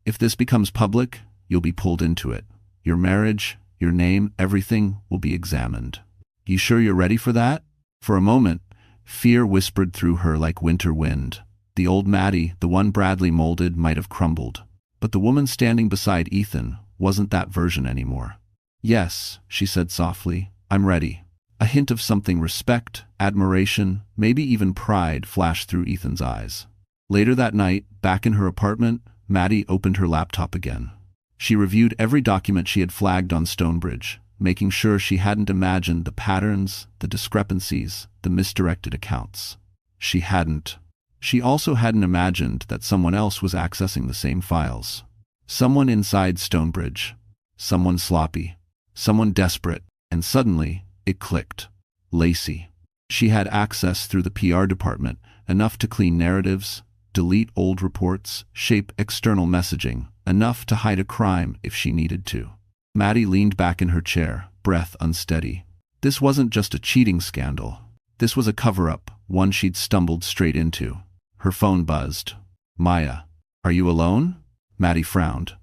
Speaker 1: "If this becomes public, you'll be pulled into it. Your marriage, your name, everything will be examined. You sure you're ready for that?" For a moment, fear whispered through her like winter wind. The old Maddie, the one Bradley molded, might have crumbled. But the woman standing beside Ethan wasn't that version anymore. "Yes," she said softly, "I'm ready." A hint of something respect, admiration, maybe even pride flashed through Ethan's eyes. Later that night, back in her apartment, Maddie opened her laptop again. She reviewed every document she had flagged on Stonebridge, making sure she hadn't imagined the patterns, the discrepancies, the misdirected accounts. She hadn't. She also hadn't imagined that someone else was accessing the same files. Someone inside Stonebridge. Someone sloppy. Someone desperate. And suddenly, it clicked. Lacey. She had access through the PR department, enough to clean narratives, delete old reports, shape external messaging, enough to hide a crime if she needed to. Maddie leaned back in her chair, breath unsteady. This wasn't just a cheating scandal. This was a cover-up, one she'd stumbled straight into. Her phone buzzed. Maya, are you alone? Maddie frowned.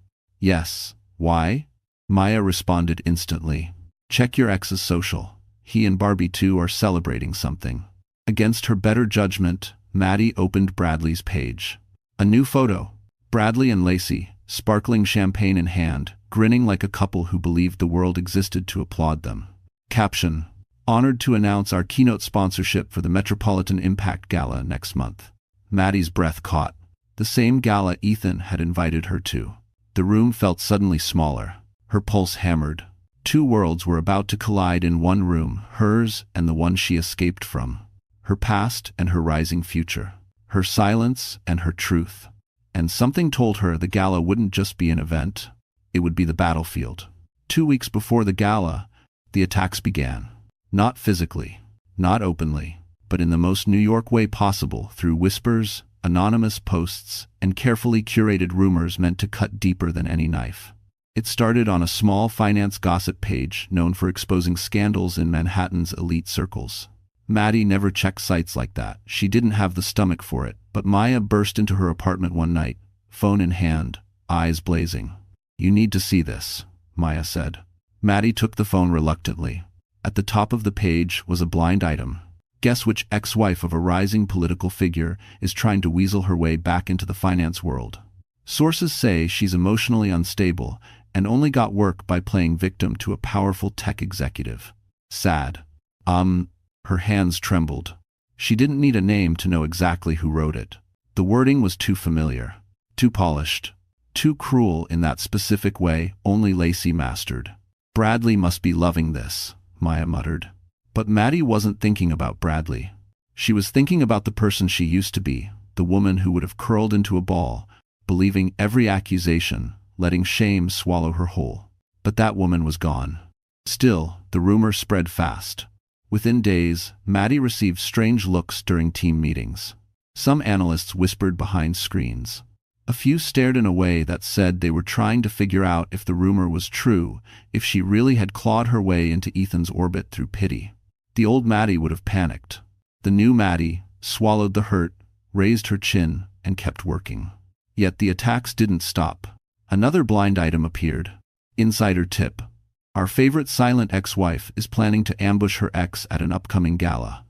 Speaker 1: Yes. Why? Maya responded instantly. Check your ex's social. He and Barbie too are celebrating something. Against her better judgment, Maddie opened Bradley's page. A new photo. Bradley and Lacey, sparkling champagne in hand, grinning like a couple who believed the world existed to applaud them. Caption: honored to announce our keynote sponsorship for the Metropolitan Impact Gala next month. Maddie's breath caught. The same gala Ethan had invited her to. The room felt suddenly smaller. Her pulse hammered. Two worlds were about to collide in one room, hers and the one she escaped from. Her past and her rising future. Her silence and her truth. And something told her the gala wouldn't just be an event. It would be the battlefield. 2 weeks before the gala, the attacks began. Not physically, not openly, but in the most New York way possible, through whispers, anonymous posts, and carefully curated rumors meant to cut deeper than any knife. It started on a small finance gossip page known for exposing scandals in Manhattan's elite circles. Maddie never checked sites like that. She didn't have the stomach for it, but Maya burst into her apartment one night, phone in hand, eyes blazing. You need to see this, Maya said. Maddie took the phone reluctantly. At the top of the page was a blind item. Guess which ex-wife of a rising political figure is trying to weasel her way back into the finance world. Sources say she's emotionally unstable and only got work by playing victim to a powerful tech executive. Sad. Her hands trembled. She didn't need a name to know exactly who wrote it. The wording was too familiar, too polished, too cruel in that specific way only Lacey mastered. Bradley must be loving this, Maya muttered. But Maddie wasn't thinking about Bradley. She was thinking about the person she used to be, the woman who would have curled into a ball, believing every accusation, letting shame swallow her whole. But that woman was gone. Still, the rumor spread fast. Within days, Maddie received strange looks during team meetings. Some analysts whispered behind screens. A few stared in a way that said they were trying to figure out if the rumor was true, if she really had clawed her way into Ethan's orbit through pity. The old Maddie would have panicked. The new Maddie swallowed the hurt, raised her chin, and kept working. Yet the attacks didn't stop. Another blind item appeared. Insider tip. Our favorite silent ex-wife is planning to ambush her ex at an upcoming gala.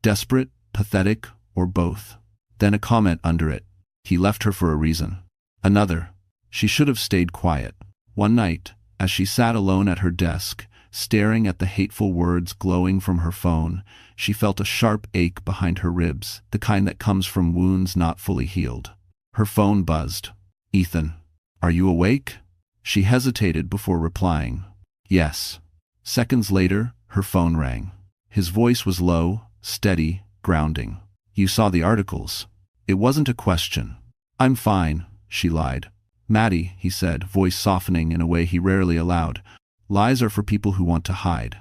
Speaker 1: Desperate, pathetic, or both. Then a comment under it. He left her for a reason. Another. She should have stayed quiet. One night, as she sat alone at her desk, staring at the hateful words glowing from her phone, she felt a sharp ache behind her ribs, the kind that comes from wounds not fully healed. Her phone buzzed. Ethan, are you awake? She hesitated before replying. Yes. Seconds later, her phone rang. His voice was low, steady, grounding. You saw the articles. It wasn't a question. I'm fine, she lied. Maddie, he said, voice softening in a way he rarely allowed. Lies are for people who want to hide.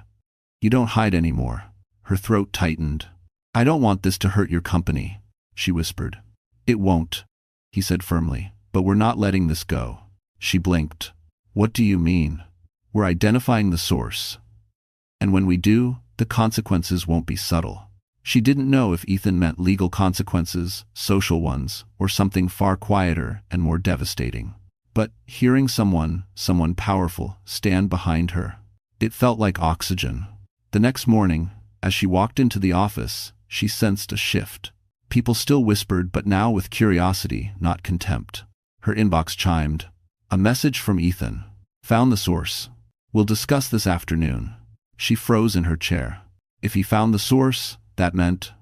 Speaker 1: You don't hide anymore. Her throat tightened. I don't want this to hurt your company, she whispered. It won't, he said firmly, but we're not letting this go. She blinked. What do you mean? We're identifying the source. And when we do, the consequences won't be subtle. She didn't know if Ethan meant legal consequences, social ones, or something far quieter and more devastating. But hearing someone powerful, stand behind her, it felt like oxygen. The next morning, as she walked into the office, she sensed a shift. People still whispered, but now with curiosity, not contempt. Her inbox chimed. A message from Ethan. Found the source. We'll discuss this afternoon. She froze in her chair. If he found the source, that meant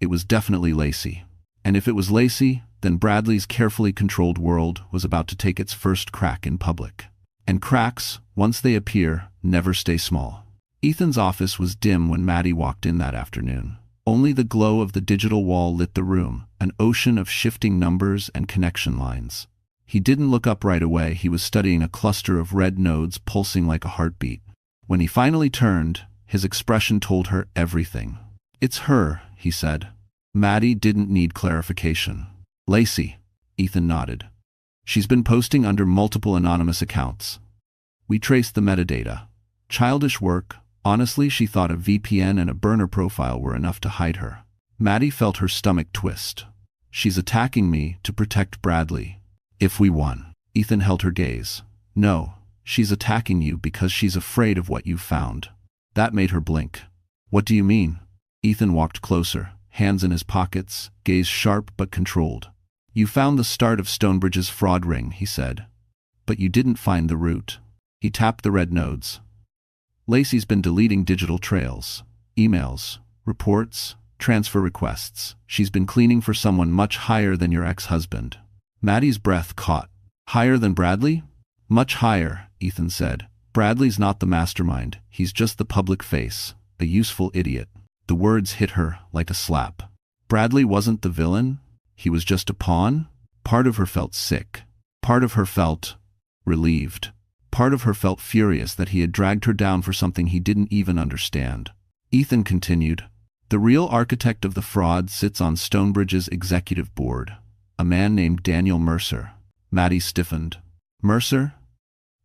Speaker 1: it was definitely Lacey. And if it was Lacey, then Bradley's carefully controlled world was about to take its first crack in public. And cracks, once they appear, never stay small. Ethan's office was dim when Maddie walked in that afternoon. Only the glow of the digital wall lit the room, an ocean of shifting numbers and connection lines. He didn't look up right away. He was studying a cluster of red nodes pulsing like a heartbeat. When he finally turned, his expression told her everything. It's her, he said. Maddie didn't need clarification. Lacey, Ethan nodded. She's been posting under multiple anonymous accounts. We traced the metadata. Childish work. Honestly, she thought a VPN and a burner profile were enough to hide her. Maddie felt her stomach twist. She's attacking me to protect Bradley. If we won. Ethan held her gaze. No, she's attacking you because she's afraid of what you've found. That made her blink. What do you mean? Ethan walked closer, hands in his pockets, gaze sharp but controlled. You found the start of Stonebridge's fraud ring, he said. But you didn't find the root. He tapped the red nodes. Lacey's been deleting digital trails, emails, reports, transfer requests. She's been cleaning for someone much higher than your ex-husband. Maddie's breath caught. Higher than Bradley? Much higher, Ethan said. Bradley's not the mastermind. He's just the public face, a useful idiot. The words hit her like a slap. Bradley wasn't the villain? He was just a pawn? Part of her felt sick. Part of her felt relieved. Part of her felt furious that he had dragged her down for something he didn't even understand. Ethan continued. The real architect of the fraud sits on Stonebridge's executive board, a man named Daniel Mercer. Maddie stiffened. Mercer?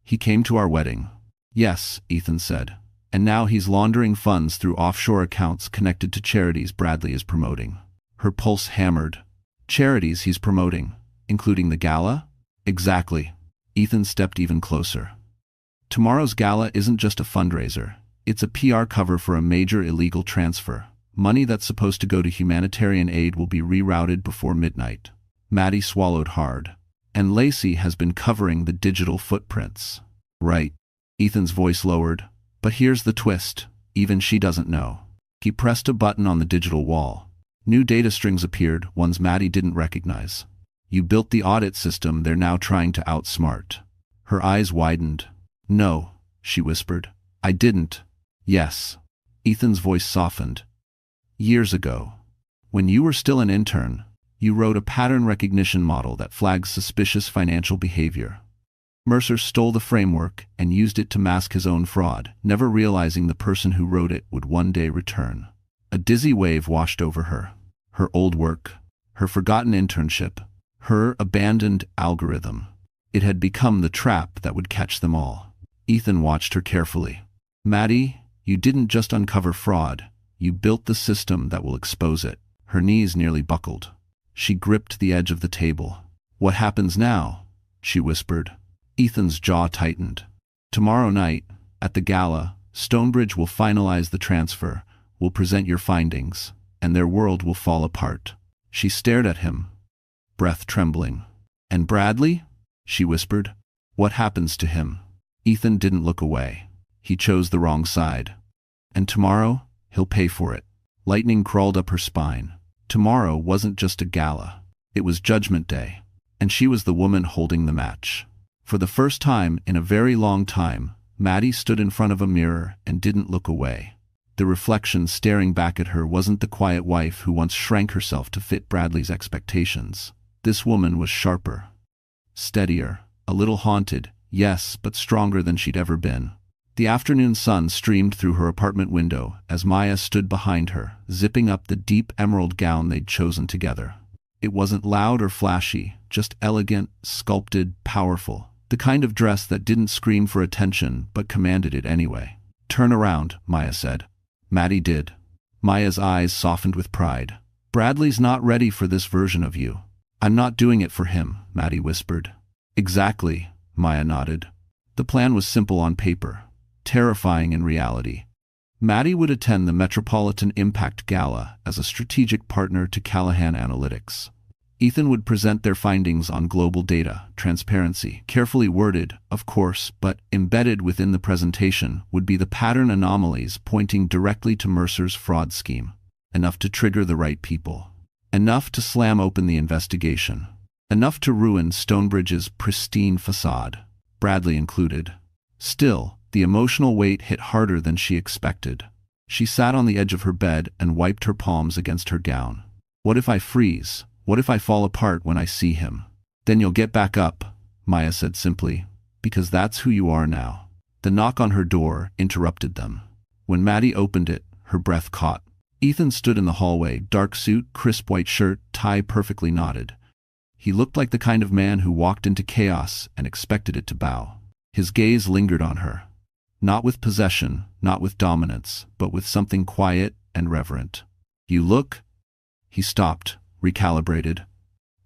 Speaker 1: He came to our wedding. Yes, Ethan said. And now he's laundering funds through offshore accounts connected to charities Bradley is promoting. Her pulse hammered. Charities he's promoting, including the Gala? Exactly. Ethan stepped even closer. Tomorrow's gala isn't just a fundraiser. It's a PR cover for a major illegal transfer. Money that's supposed to go to humanitarian aid will be rerouted before midnight. Maddie swallowed hard. And Lacey has been covering the digital footprints. Right. Ethan's voice lowered. But here's the twist. Even she doesn't know. He pressed a button on the digital wall. New data strings appeared, ones Maddie didn't recognize. You built the audit system they're now trying to outsmart. Her eyes widened. No, she whispered. I didn't. Yes. Ethan's voice softened. Years ago, when you were still an intern, you wrote a pattern recognition model that flags suspicious financial behavior. Mercer stole the framework and used it to mask his own fraud, never realizing the person who wrote it would one day return. A dizzy wave washed over her. Her old work, her forgotten internship, her abandoned algorithm. It had become the trap that would catch them all. Ethan watched her carefully. Maddie, you didn't just uncover fraud. You built the system that will expose it. Her knees nearly buckled. She gripped the edge of the table. What happens now? She whispered. Ethan's jaw tightened. Tomorrow night, at the gala, Stonebridge will finalize the transfer, will present your findings, and their world will fall apart. She stared at him, breath trembling. And Bradley? She whispered. What happens to him? Ethan didn't look away. He chose the wrong side. And tomorrow, he'll pay for it. Lightning crawled up her spine. Tomorrow wasn't just a gala. It was Judgment Day. And she was the woman holding the match. For the first time in a very long time, Maddie stood in front of a mirror and didn't look away. The reflection staring back at her wasn't the quiet wife who once shrank herself to fit Bradley's expectations. This woman was sharper, steadier, a little haunted, yes, but stronger than she'd ever been. The afternoon sun streamed through her apartment window as Maya stood behind her, zipping up the deep emerald gown they'd chosen together. It wasn't loud or flashy, just elegant, sculpted, powerful. The kind of dress that didn't scream for attention but commanded it anyway. Turn around, Maya said. Maddie did. Maya's eyes softened with pride. Bradley's not ready for this version of you. I'm not doing it for him, Maddie whispered. Exactly, Maya nodded. The plan was simple on paper, terrifying in reality. Maddie would attend the Metropolitan Impact Gala as a strategic partner to Callahan Analytics. Ethan would present their findings on global data, transparency, carefully worded, of course, but embedded within the presentation would be the pattern anomalies pointing directly to Mercer's fraud scheme. Enough to trigger the right people. Enough to slam open the investigation. Enough to ruin Stonebridge's pristine facade, Bradley included. Still, the emotional weight hit harder than she expected. She sat on the edge of her bed and wiped her palms against her gown. What if I freeze? What if I fall apart when I see him? Then you'll get back up, Maya said simply, because that's who you are now. The knock on her door interrupted them. When Maddie opened it, her breath caught. Ethan stood in the hallway, dark suit, crisp white shirt, tie perfectly knotted. He looked like the kind of man who walked into chaos and expected it to bow. His gaze lingered on her. Not with possession, not with dominance, but with something quiet and reverent. "You look—" He stopped, recalibrated.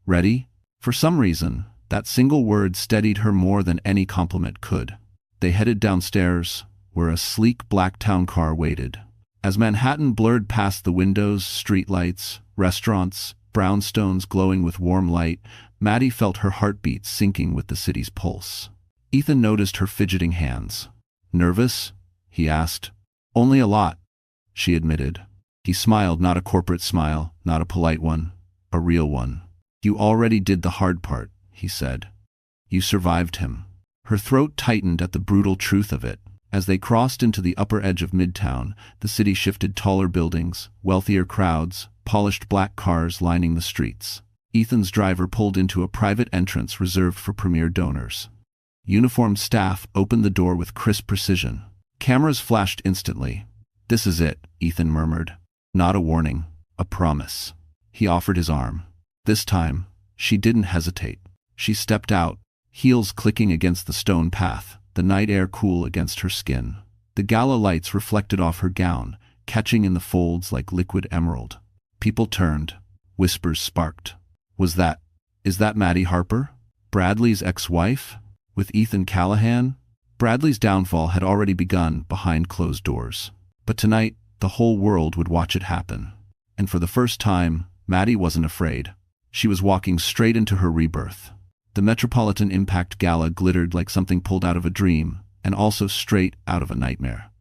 Speaker 1: "Ready?" For some reason, that single word steadied her more than any compliment could. They headed downstairs, where a sleek black town car waited. As Manhattan blurred past the windows, streetlights, restaurants, brownstones glowing with warm light, Maddie felt her heartbeat sinking with the city's pulse. Ethan noticed her fidgeting hands. "Nervous?" he asked. "Only a lot," she admitted. He smiled, not a corporate smile, not a polite one, a real one. "You already did the hard part," he said. "You survived him." Her throat tightened at the brutal truth of it. As they crossed into the upper edge of Midtown, the city shifted: taller buildings, wealthier crowds, polished black cars lining the streets. Ethan's driver pulled into a private entrance reserved for premier donors. Uniformed staff opened the door with crisp precision. Cameras flashed instantly. "This is it," Ethan murmured. Not a warning, a promise. He offered his arm. This time, she didn't hesitate. She stepped out, heels clicking against the stone path, the night air cool against her skin. The gala lights reflected off her gown, catching in the folds like liquid emerald. People turned. Whispers sparked. Is that Maddie Harper? Bradley's ex-wife? With Ethan Callahan? Bradley's downfall had already begun behind closed doors. But tonight, the whole world would watch it happen. And for the first time, Maddie wasn't afraid. She was walking straight into her rebirth. The Metropolitan Impact Gala glittered like something pulled out of a dream, and also straight out of a nightmare.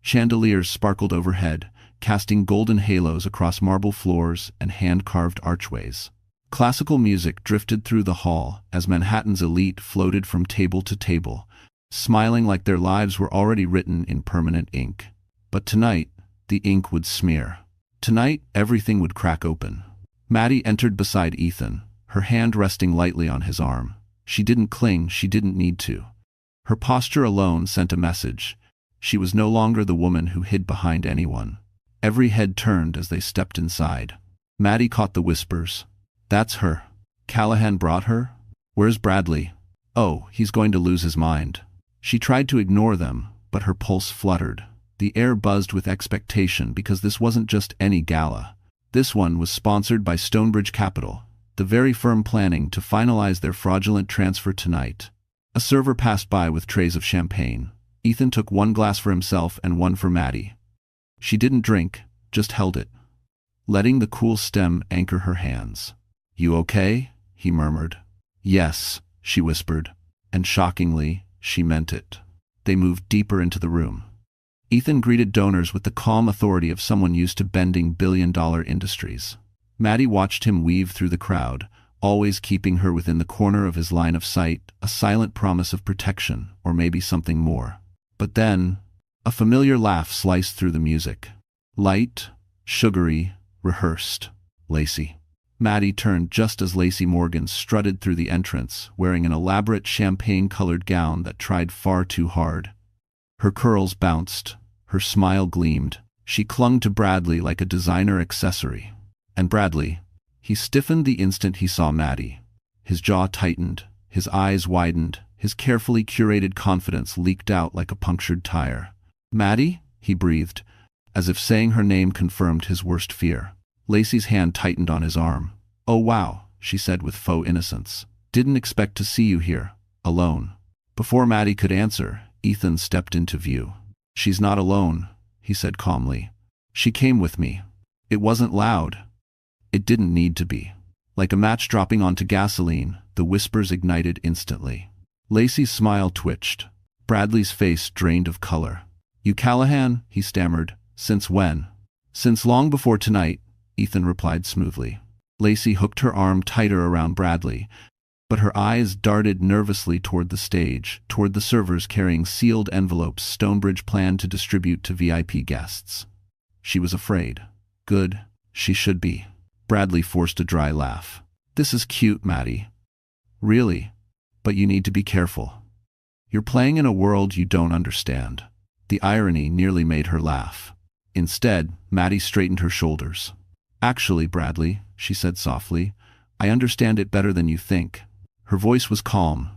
Speaker 1: Chandeliers sparkled overhead, casting golden halos across marble floors and hand-carved archways. Classical music drifted through the hall as Manhattan's elite floated from table to table, smiling like their lives were already written in permanent ink. But tonight, the ink would smear. Tonight, everything would crack open. Maddie entered beside Ethan, her hand resting lightly on his arm. She didn't cling, she didn't need to. Her posture alone sent a message. She was no longer the woman who hid behind anyone. Every head turned as they stepped inside. Maddie caught the whispers. "That's her. Callahan brought her? Where's Bradley? Oh, he's going to lose his mind." She tried to ignore them, but her pulse fluttered. The air buzzed with expectation because this wasn't just any gala. This one was sponsored by Stonebridge Capital, the very firm planning to finalize their fraudulent transfer tonight. A server passed by with trays of champagne. Ethan took one glass for himself and one for Maddie. She didn't drink, just held it, letting the cool stem anchor her hands. "You okay?" he murmured. "Yes," she whispered, and shockingly, she meant it. They moved deeper into the room. Ethan greeted donors with the calm authority of someone used to bending billion-dollar industries. Maddie watched him weave through the crowd, always keeping her within the corner of his line of sight, a silent promise of protection, or maybe something more. But then, a familiar laugh sliced through the music. Light, sugary, rehearsed. Lacey. Maddie turned just as Lacey Morgan strutted through the entrance, wearing an elaborate champagne-colored gown that tried far too hard. Her curls bounced, her smile gleamed. She clung to Bradley like a designer accessory. And Bradley, he stiffened the instant he saw Maddie. His jaw tightened, his eyes widened, his carefully curated confidence leaked out like a punctured tire. "Maddie?" he breathed, as if saying her name confirmed his worst fear. Lacey's hand tightened on his arm. "Oh wow," she said with faux innocence. "Didn't expect to see you here, alone." Before Maddie could answer, Ethan stepped into view. "She's not alone," he said calmly. "She came with me. It wasn't loud. It didn't need to be." Like a match dropping onto gasoline, the whispers ignited instantly. Lacey's smile twitched. Bradley's face drained of color. "You Callahan?" he stammered. "Since when?" "Since long before tonight," Ethan replied smoothly. Lacey hooked her arm tighter around Bradley, but her eyes darted nervously toward the stage, toward the servers carrying sealed envelopes Stonebridge planned to distribute to VIP guests. She was afraid. Good. She should be. Bradley forced a dry laugh. "This is cute, Maddie. Really. But you need to be careful. You're playing in a world you don't understand." The irony nearly made her laugh. Instead, Maddie straightened her shoulders. "Actually, Bradley," she said softly, "I understand it better than you think." Her voice was calm,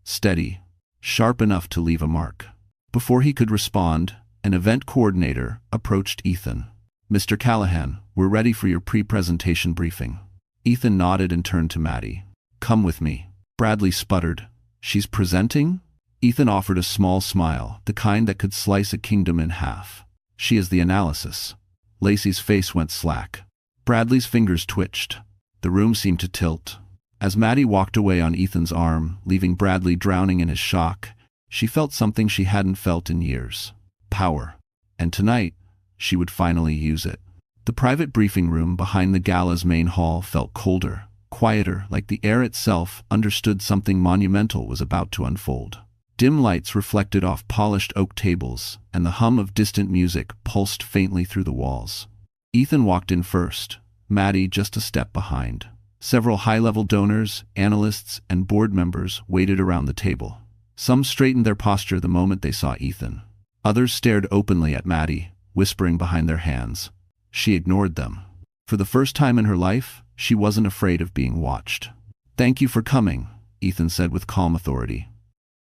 Speaker 1: steady, sharp enough to leave a mark. Before he could respond, an event coordinator approached Ethan. "Mr. Callahan, we're ready for your pre-presentation briefing." Ethan nodded and turned to Maddie. "Come with me." Bradley sputtered. "She's presenting?" Ethan offered a small smile, the kind that could slice a kingdom in half. "She is the analysis." Lacey's face went slack. Bradley's fingers twitched. The room seemed to tilt. As Maddie walked away on Ethan's arm, leaving Bradley drowning in his shock, she felt something she hadn't felt in years. Power. And tonight, she would finally use it. The private briefing room behind the Gala's main hall felt colder, quieter, like the air itself understood something monumental was about to unfold. Dim lights reflected off polished oak tables, and the hum of distant music pulsed faintly through the walls. Ethan walked in first, Maddie just a step behind. Several high-level donors, analysts, and board members waited around the table. Some straightened their posture the moment they saw Ethan. Others stared openly at Maddie, whispering behind their hands. She ignored them. For the first time in her life, she wasn't afraid of being watched. "Thank you for coming," Ethan said with calm authority.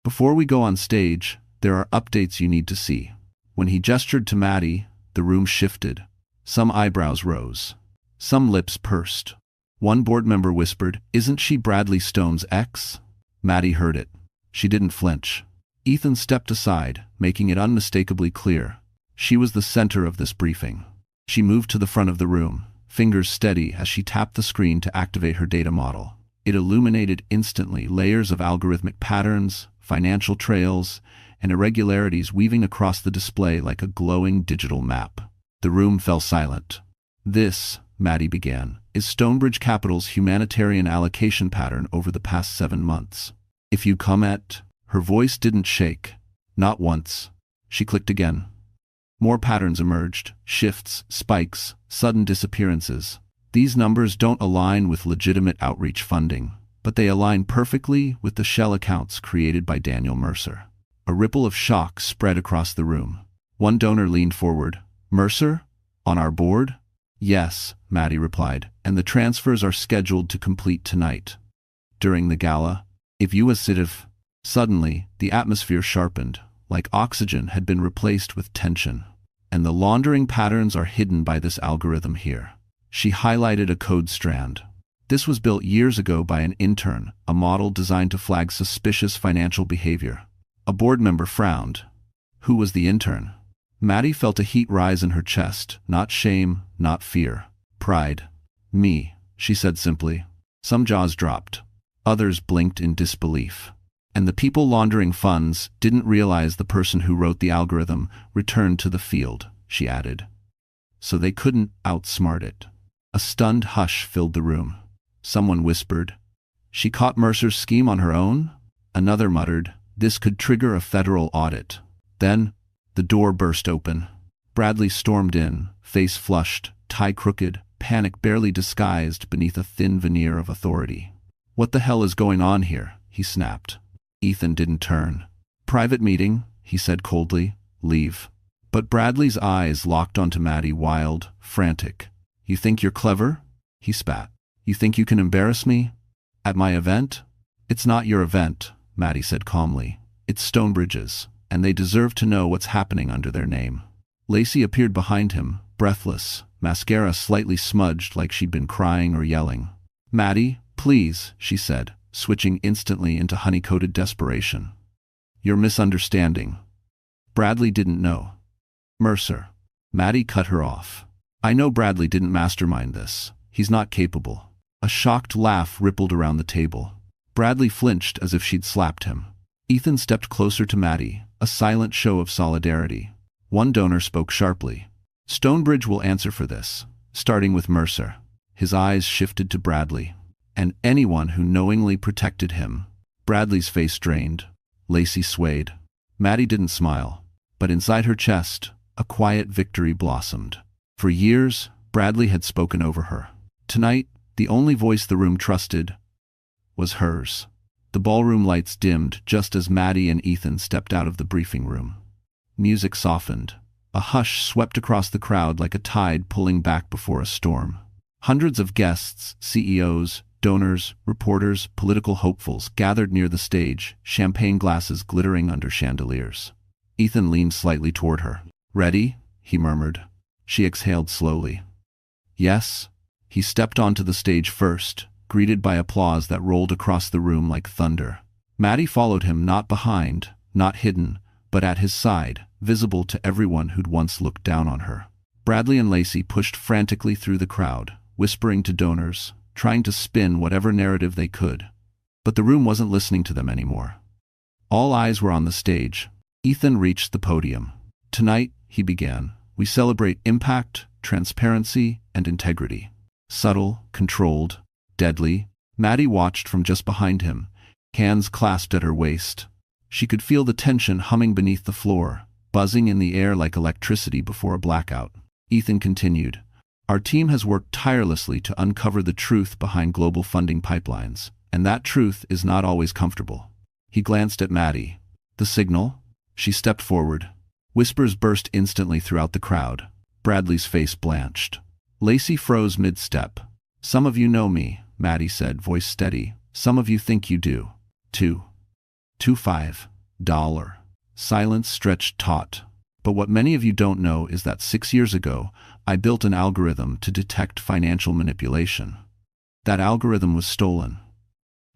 Speaker 1: "Before we go on stage, there are updates you need to see." When he gestured to Maddie, the room shifted. Some eyebrows rose. Some lips pursed. One board member whispered, "Isn't she Bradley Stone's ex?" Maddie heard it. She didn't flinch. Ethan stepped aside, making it unmistakably clear. She was the center of this briefing. She moved to the front of the room, fingers steady as she tapped the screen to activate her data model. It illuminated instantly layers of algorithmic patterns, financial trails, and irregularities weaving across the display like a glowing digital map. The room fell silent. "This," Maddie began, "is Stonebridge Capital's humanitarian allocation pattern over the past 7 months. If you come at..." Her voice didn't shake. Not once. She clicked again. More patterns emerged, shifts, spikes, sudden disappearances. These numbers don't align with legitimate outreach funding, but they align perfectly with the shell accounts created by Daniel Mercer. A ripple of shock spread across the room. One donor leaned forward. "Mercer? On our board?" "Yes," Maddie replied, "and the transfers are scheduled to complete tonight." During the gala, if you was sitive. Suddenly, the atmosphere sharpened, like oxygen had been replaced with tension. "And the laundering patterns are hidden by this algorithm here." She highlighted a code strand. "This was built years ago by an intern, a model designed to flag suspicious financial behavior." A board member frowned. Who was the intern? Maddie felt a heat rise in her chest, not shame, not fear. Pride. "Me," she said simply. Some jaws dropped. Others blinked in disbelief. "And the people laundering funds didn't realize the person who wrote the algorithm returned to the field," she added. "So they couldn't outsmart it." A stunned hush filled the room. Someone whispered, "She caught Mercer's scheme on her own?" Another muttered, "This could trigger a federal audit." Then, the door burst open. Bradley stormed in, face flushed, tie crooked, panic barely disguised beneath a thin veneer of authority. "What the hell is going on here?" he snapped. Ethan didn't turn. "Private meeting," he said coldly. "Leave." But Bradley's eyes locked onto Maddie, wild, frantic. "You think you're clever?" he spat. "You think you can embarrass me? At my event?" "It's not your event," Maddie said calmly. "It's Stonebridge's, and they deserve to know what's happening under their name." Lacey appeared behind him, breathless, mascara slightly smudged like she'd been crying or yelling. "Maddie, please," she said, switching instantly into honey-coated desperation. "You're misunderstanding. Bradley didn't know." "Mercer." Maddie cut her off. "I know Bradley didn't mastermind this. He's not capable." A shocked laugh rippled around the table. Bradley flinched as if she'd slapped him. Ethan stepped closer to Maddie, a silent show of solidarity. One donor spoke sharply. "Stonebridge will answer for this, starting with Mercer." His eyes shifted to Bradley. "And anyone who knowingly protected him." Bradley's face drained. Lacey swayed. Maddie didn't smile, but inside her chest, a quiet victory blossomed. For years, Bradley had spoken over her. Tonight, the only voice the room trusted was hers. The ballroom lights dimmed just as Maddie and Ethan stepped out of the briefing room. Music softened. A hush swept across the crowd like a tide pulling back before a storm. Hundreds of guests, CEOs, donors, reporters, political hopefuls gathered near the stage, champagne glasses glittering under chandeliers. Ethan leaned slightly toward her. "Ready?" he murmured. She exhaled slowly. "Yes." He stepped onto the stage first, greeted by applause that rolled across the room like thunder. Maddie followed him, not behind, not hidden, but at his side, visible to everyone who'd once looked down on her. Bradley and Lacey pushed frantically through the crowd, whispering to donors, trying to spin whatever narrative they could. But the room wasn't listening to them anymore. All eyes were on the stage. Ethan reached the podium. "Tonight," he began, "we celebrate impact, transparency, and integrity." Subtle, controlled, deadly. Maddie watched from just behind him, hands clasped at her waist. She could feel the tension humming beneath the floor, buzzing in the air like electricity before a blackout. Ethan continued, "Our team has worked tirelessly to uncover the truth behind global funding pipelines, and that truth is not always comfortable." He glanced at Maddie. "The signal?" She stepped forward. Whispers burst instantly throughout the crowd. Bradley's face blanched. Lacey froze mid-step. "Some of you know me," Maddie said, voice steady. "Some of you think you do. $2.25. Silence stretched taut. "But what many of you don't know is that 6 years ago, I built an algorithm to detect financial manipulation. That algorithm was stolen.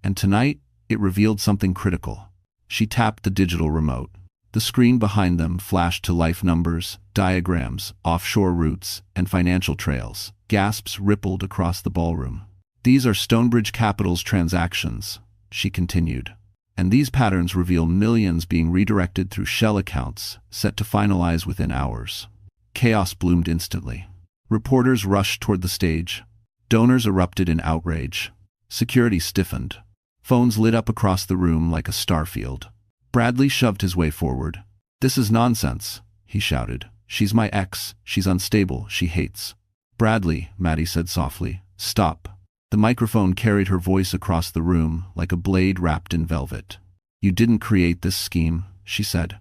Speaker 1: And tonight, it revealed something critical." She tapped the digital remote. The screen behind them flashed to life numbers, diagrams, offshore routes, and financial trails. Gasps rippled across the ballroom. "These are Stonebridge Capital's transactions," she continued. "And these patterns reveal millions being redirected through shell accounts, set to finalize within hours." Chaos bloomed instantly. Reporters rushed toward the stage. Donors erupted in outrage. Security stiffened. Phones lit up across the room like a starfield. Bradley shoved his way forward. "This is nonsense," he shouted. "She's my ex. She's unstable. She hates." "Bradley," Maddie said softly, "stop." The microphone carried her voice across the room like a blade wrapped in velvet. "You didn't create this scheme," she said.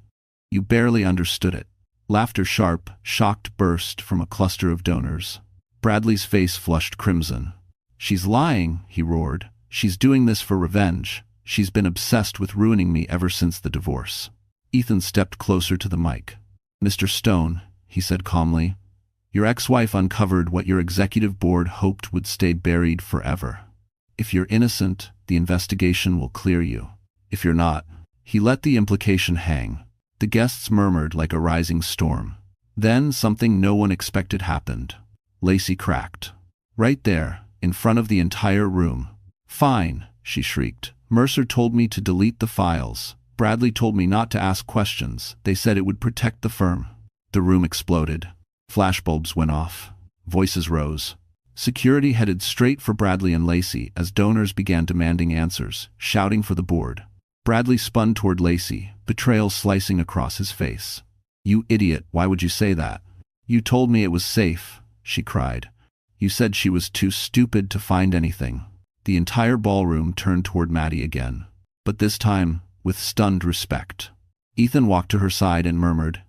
Speaker 1: "You barely understood it." Laughter, sharp, shocked, burst from a cluster of donors. Bradley's face flushed crimson. "She's lying," he roared. "She's doing this for revenge. She's been obsessed with ruining me ever since the divorce." Ethan stepped closer to the mic. "Mr. Stone," he said calmly, "your ex-wife uncovered what your executive board hoped would stay buried forever. If you're innocent, the investigation will clear you. If you're not..." He let the implication hang. The guests murmured like a rising storm. Then something no one expected happened. Lacey cracked. Right there, in front of the entire room. "Fine," she shrieked. "Mercer told me to delete the files. Bradley told me not to ask questions. They said it would protect the firm." The room exploded. Flashbulbs went off. Voices rose. Security headed straight for Bradley and Lacey as donors began demanding answers, shouting for the board. Bradley spun toward Lacey, betrayal slicing across his face. "You idiot, why would you say that? You told me it was safe," she cried. "You said she was too stupid to find anything." The entire ballroom turned toward Maddie again, but this time with stunned respect. Ethan walked to her side and murmured,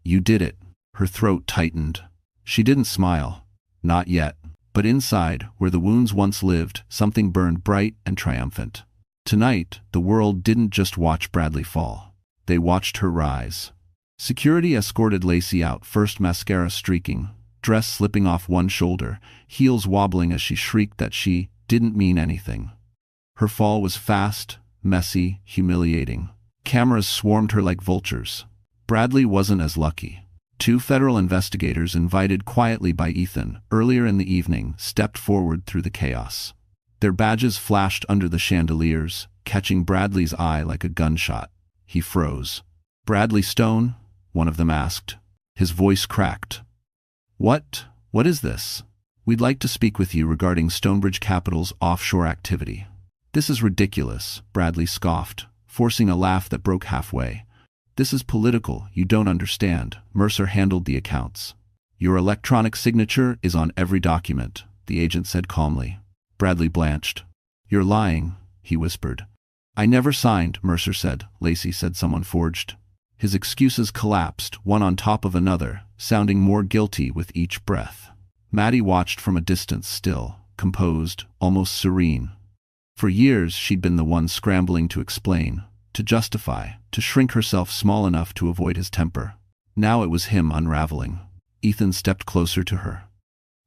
Speaker 1: "You did it." Her throat tightened. She didn't smile. Not yet. But inside, where the wounds once lived, something burned bright and triumphant. Tonight, the world didn't just watch Bradley fall. They watched her rise. Security escorted Lacey out, first mascara streaking, dress slipping off one shoulder, heels wobbling as she shrieked that she didn't mean anything. Her fall was fast, messy, humiliating. Cameras swarmed her like vultures. Bradley wasn't as lucky. 2 federal investigators, invited quietly by Ethan earlier in the evening, stepped forward through the chaos. Their badges flashed under the chandeliers, catching Bradley's eye like a gunshot. He froze. "Bradley Stone?" one of them asked. His voice cracked. What is this?" "We'd like to speak with you regarding Stonebridge Capital's offshore activity." "This is ridiculous," Bradley scoffed, forcing a laugh that broke halfway. "This is political, you don't understand. Mercer handled the accounts." "Your electronic signature is on every document," the agent said calmly. Bradley blanched. "You're lying," he whispered. "I never signed," Mercer said. Lacey said someone forged. His excuses collapsed, one on top of another, sounding more guilty with each breath. Maddie watched from a distance still, composed, almost serene. For years she'd been the one scrambling to explain, to justify, to shrink herself small enough to avoid his temper. Now it was him unraveling. Ethan stepped closer to her.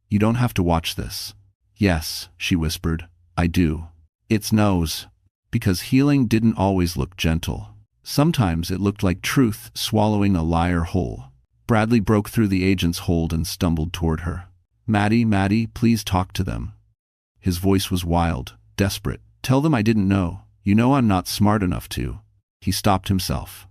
Speaker 1: "You don't have to watch this." "Yes," she whispered, "I do. It's nose." Because healing didn't always look gentle. Sometimes it looked like truth swallowing a liar whole. Bradley broke through the agent's hold and stumbled toward her. Maddie, please talk to them." His voice was wild, desperate. "Tell them I didn't know. You know I'm not smart enough to." He stopped himself,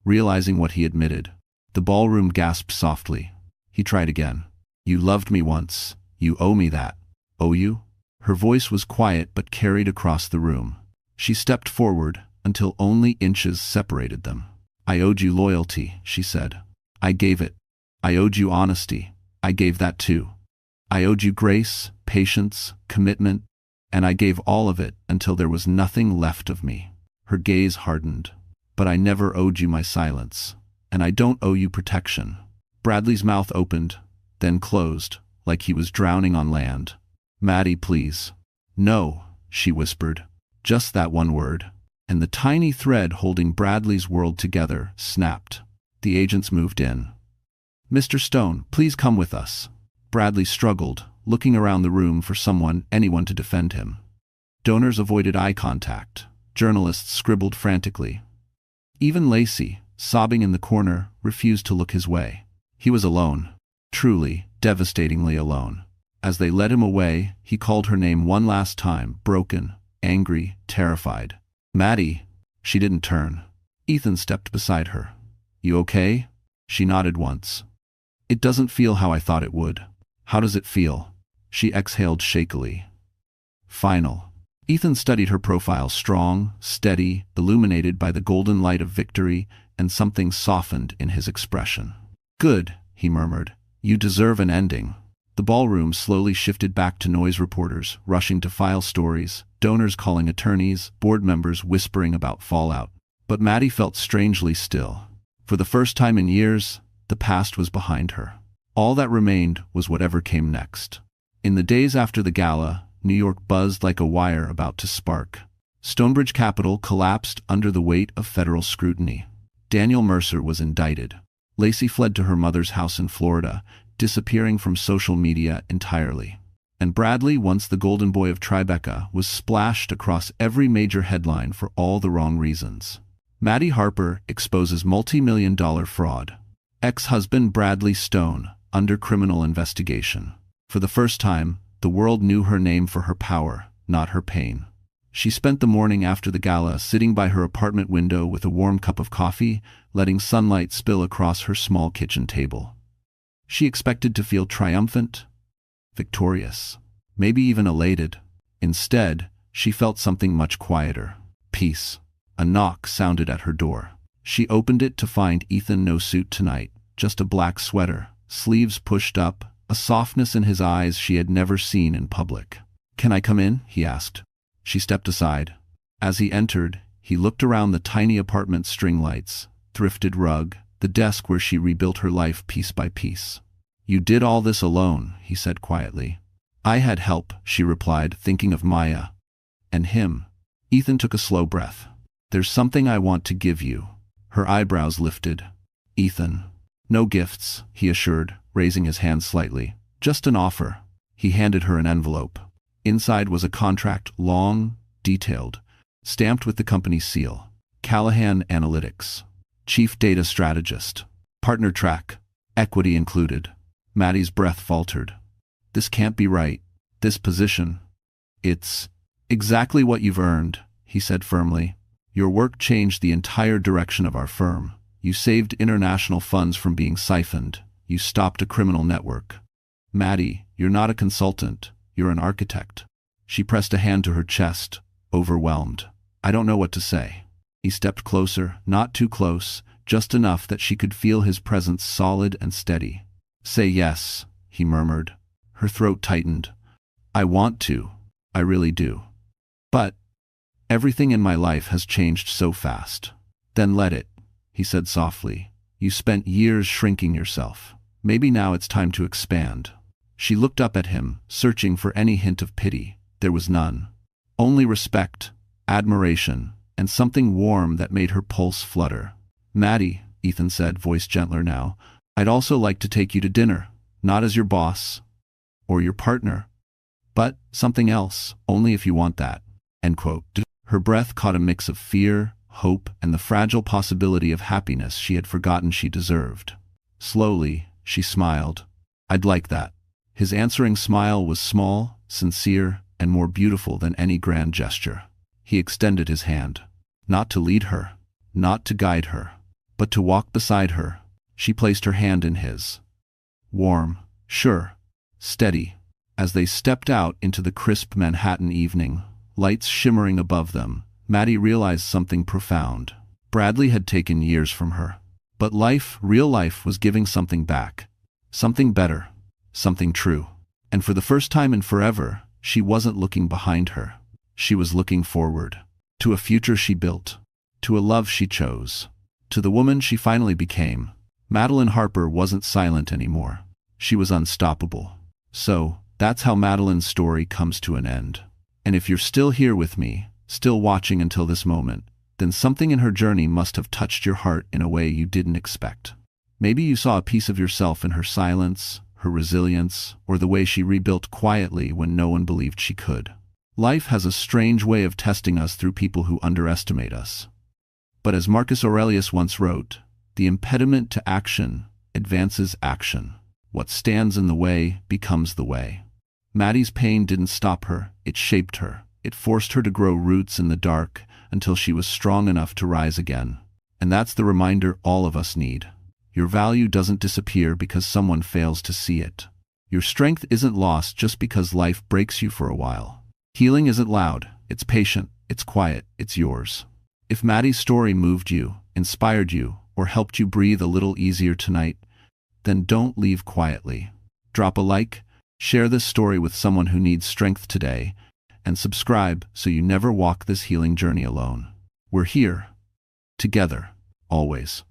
Speaker 1: realizing what he admitted. The ballroom gasped softly. He tried again. "You loved me once. You owe me that." "Owe you?" Her voice was quiet but carried across the room. She stepped forward until only inches separated them. "I owed you loyalty," she said. "I gave it. I owed you honesty. I gave that too. I owed you grace, patience, commitment, and I gave all of it until there was nothing left of me." Her gaze hardened. "But I never owed you my silence. And I don't owe you protection." Bradley's mouth opened, then closed, like he was drowning on land. "Maddie, please." "No," she whispered. Just that one word. And the tiny thread holding Bradley's world together snapped. The agents moved in. "Mr. Stone, please come with us." Bradley struggled, looking around the room for anyone to defend him. Donors avoided eye contact. Journalists scribbled frantically. Even Lacey, sobbing in the corner, refused to look his way. He was alone. Truly, devastatingly alone. As they led him away, he called her name one last time, broken, angry, terrified. "Maddie." She didn't turn. Ethan stepped beside her. "You okay?" She nodded once. "It doesn't feel how I thought it would." "How does it feel?" She exhaled shakily. "Final." Ethan studied her profile, strong, steady, illuminated by the golden light of victory, and something softened in his expression. "Good," he murmured. "You deserve an ending." The ballroom slowly shifted back to noise reporters, rushing to file stories, donors calling attorneys, board members whispering about fallout. But Maddie felt strangely still. For the first time in years, the past was behind her. All that remained was whatever came next. In the days after the gala, New York buzzed like a wire about to spark. Stonebridge Capital collapsed under the weight of federal scrutiny. Daniel Mercer was indicted. Lacey fled to her mother's house in Florida, disappearing from social media entirely. And Bradley, once the golden boy of Tribeca, was splashed across every major headline for all the wrong reasons. Maddie Harper exposes multi-million-dollar fraud. Ex-husband Bradley Stone, under criminal investigation. For the first time, the world knew her name for her power, not her pain. She spent the morning after the gala sitting by her apartment window with a warm cup of coffee, letting sunlight spill across her small kitchen table. She expected to feel triumphant, victorious, maybe even elated. Instead, she felt something much quieter. Peace. A knock sounded at her door. She opened it to find Ethan no suit tonight, just a black sweater, sleeves pushed up, a softness in his eyes she had never seen in public. "Can I come in?" he asked. She stepped aside. As he entered, he looked around the tiny apartment's string lights, thrifted rug, the desk where she rebuilt her life piece by piece. "You did all this alone," he said quietly. "I had help," she replied, thinking of Maya. "And him." Ethan took a slow breath. "There's something I want to give you." Her eyebrows lifted. "Ethan." "No gifts," he assured, raising his hand slightly. "Just an offer." He handed her an envelope. Inside was a contract, long, detailed, stamped with the company's seal. Callahan Analytics. Chief Data Strategist. Partner track. Equity included. Maddie's breath faltered. "This can't be right. This position. It's exactly what you've earned," he said firmly. "Your work changed the entire direction of our firm. You saved international funds from being siphoned. You stopped a criminal network. Maddie, you're not a consultant. You're an architect." She pressed a hand to her chest, overwhelmed. "I don't know what to say." He stepped closer, not too close, just enough that she could feel his presence solid and steady. "Say yes," he murmured. Her throat tightened. "I want to. I really do. But everything in my life has changed so fast." "Then let it," he said softly. "You spent years shrinking yourself. Maybe now it's time to expand. She looked up at him, searching for any hint of pity. There was none. Only respect, admiration, and something warm that made her pulse flutter. "Maddie," Ethan said, voice gentler now, "I'd also like to take you to dinner, not as your boss or your partner, but something else, only if you want that." End quote. Her breath caught a mix of fear, hope, and the fragile possibility of happiness she had forgotten she deserved. Slowly, she smiled. "I'd like that." His answering smile was small, sincere, and more beautiful than any grand gesture. He extended his hand. Not to lead her, not to guide her, but to walk beside her. She placed her hand in his. Warm, sure, steady. As they stepped out into the crisp Manhattan evening, lights shimmering above them, Maddie realized something profound. Bradley had taken years from her. But life, real life, was giving something back. Something better. Something true. And for the first time in forever, she wasn't looking behind her. She was looking forward. To a future she built. To a love she chose. To the woman she finally became. Madeline Harper wasn't silent anymore. She was unstoppable. So, that's how Madeline's story comes to an end. And if you're still here with me, still watching until this moment, then something in her journey must have touched your heart in a way you didn't expect. Maybe you saw a piece of yourself in her silence, her resilience, or the way she rebuilt quietly when no one believed she could. Life has a strange way of testing us through people who underestimate us. But as Marcus Aurelius once wrote, the impediment to action advances action. What stands in the way becomes the way. Maddie's pain didn't stop her, it shaped her. It forced her to grow roots in the dark until she was strong enough to rise again. And that's the reminder all of us need. Your value doesn't disappear because someone fails to see it. Your strength isn't lost just because life breaks you for a while. Healing isn't loud, it's patient, it's quiet, it's yours. If Maddie's story moved you, inspired you, or helped you breathe a little easier tonight, then don't leave quietly. Drop a like, share this story with someone who needs strength today, and subscribe so you never walk this healing journey alone. We're here. Together. Always.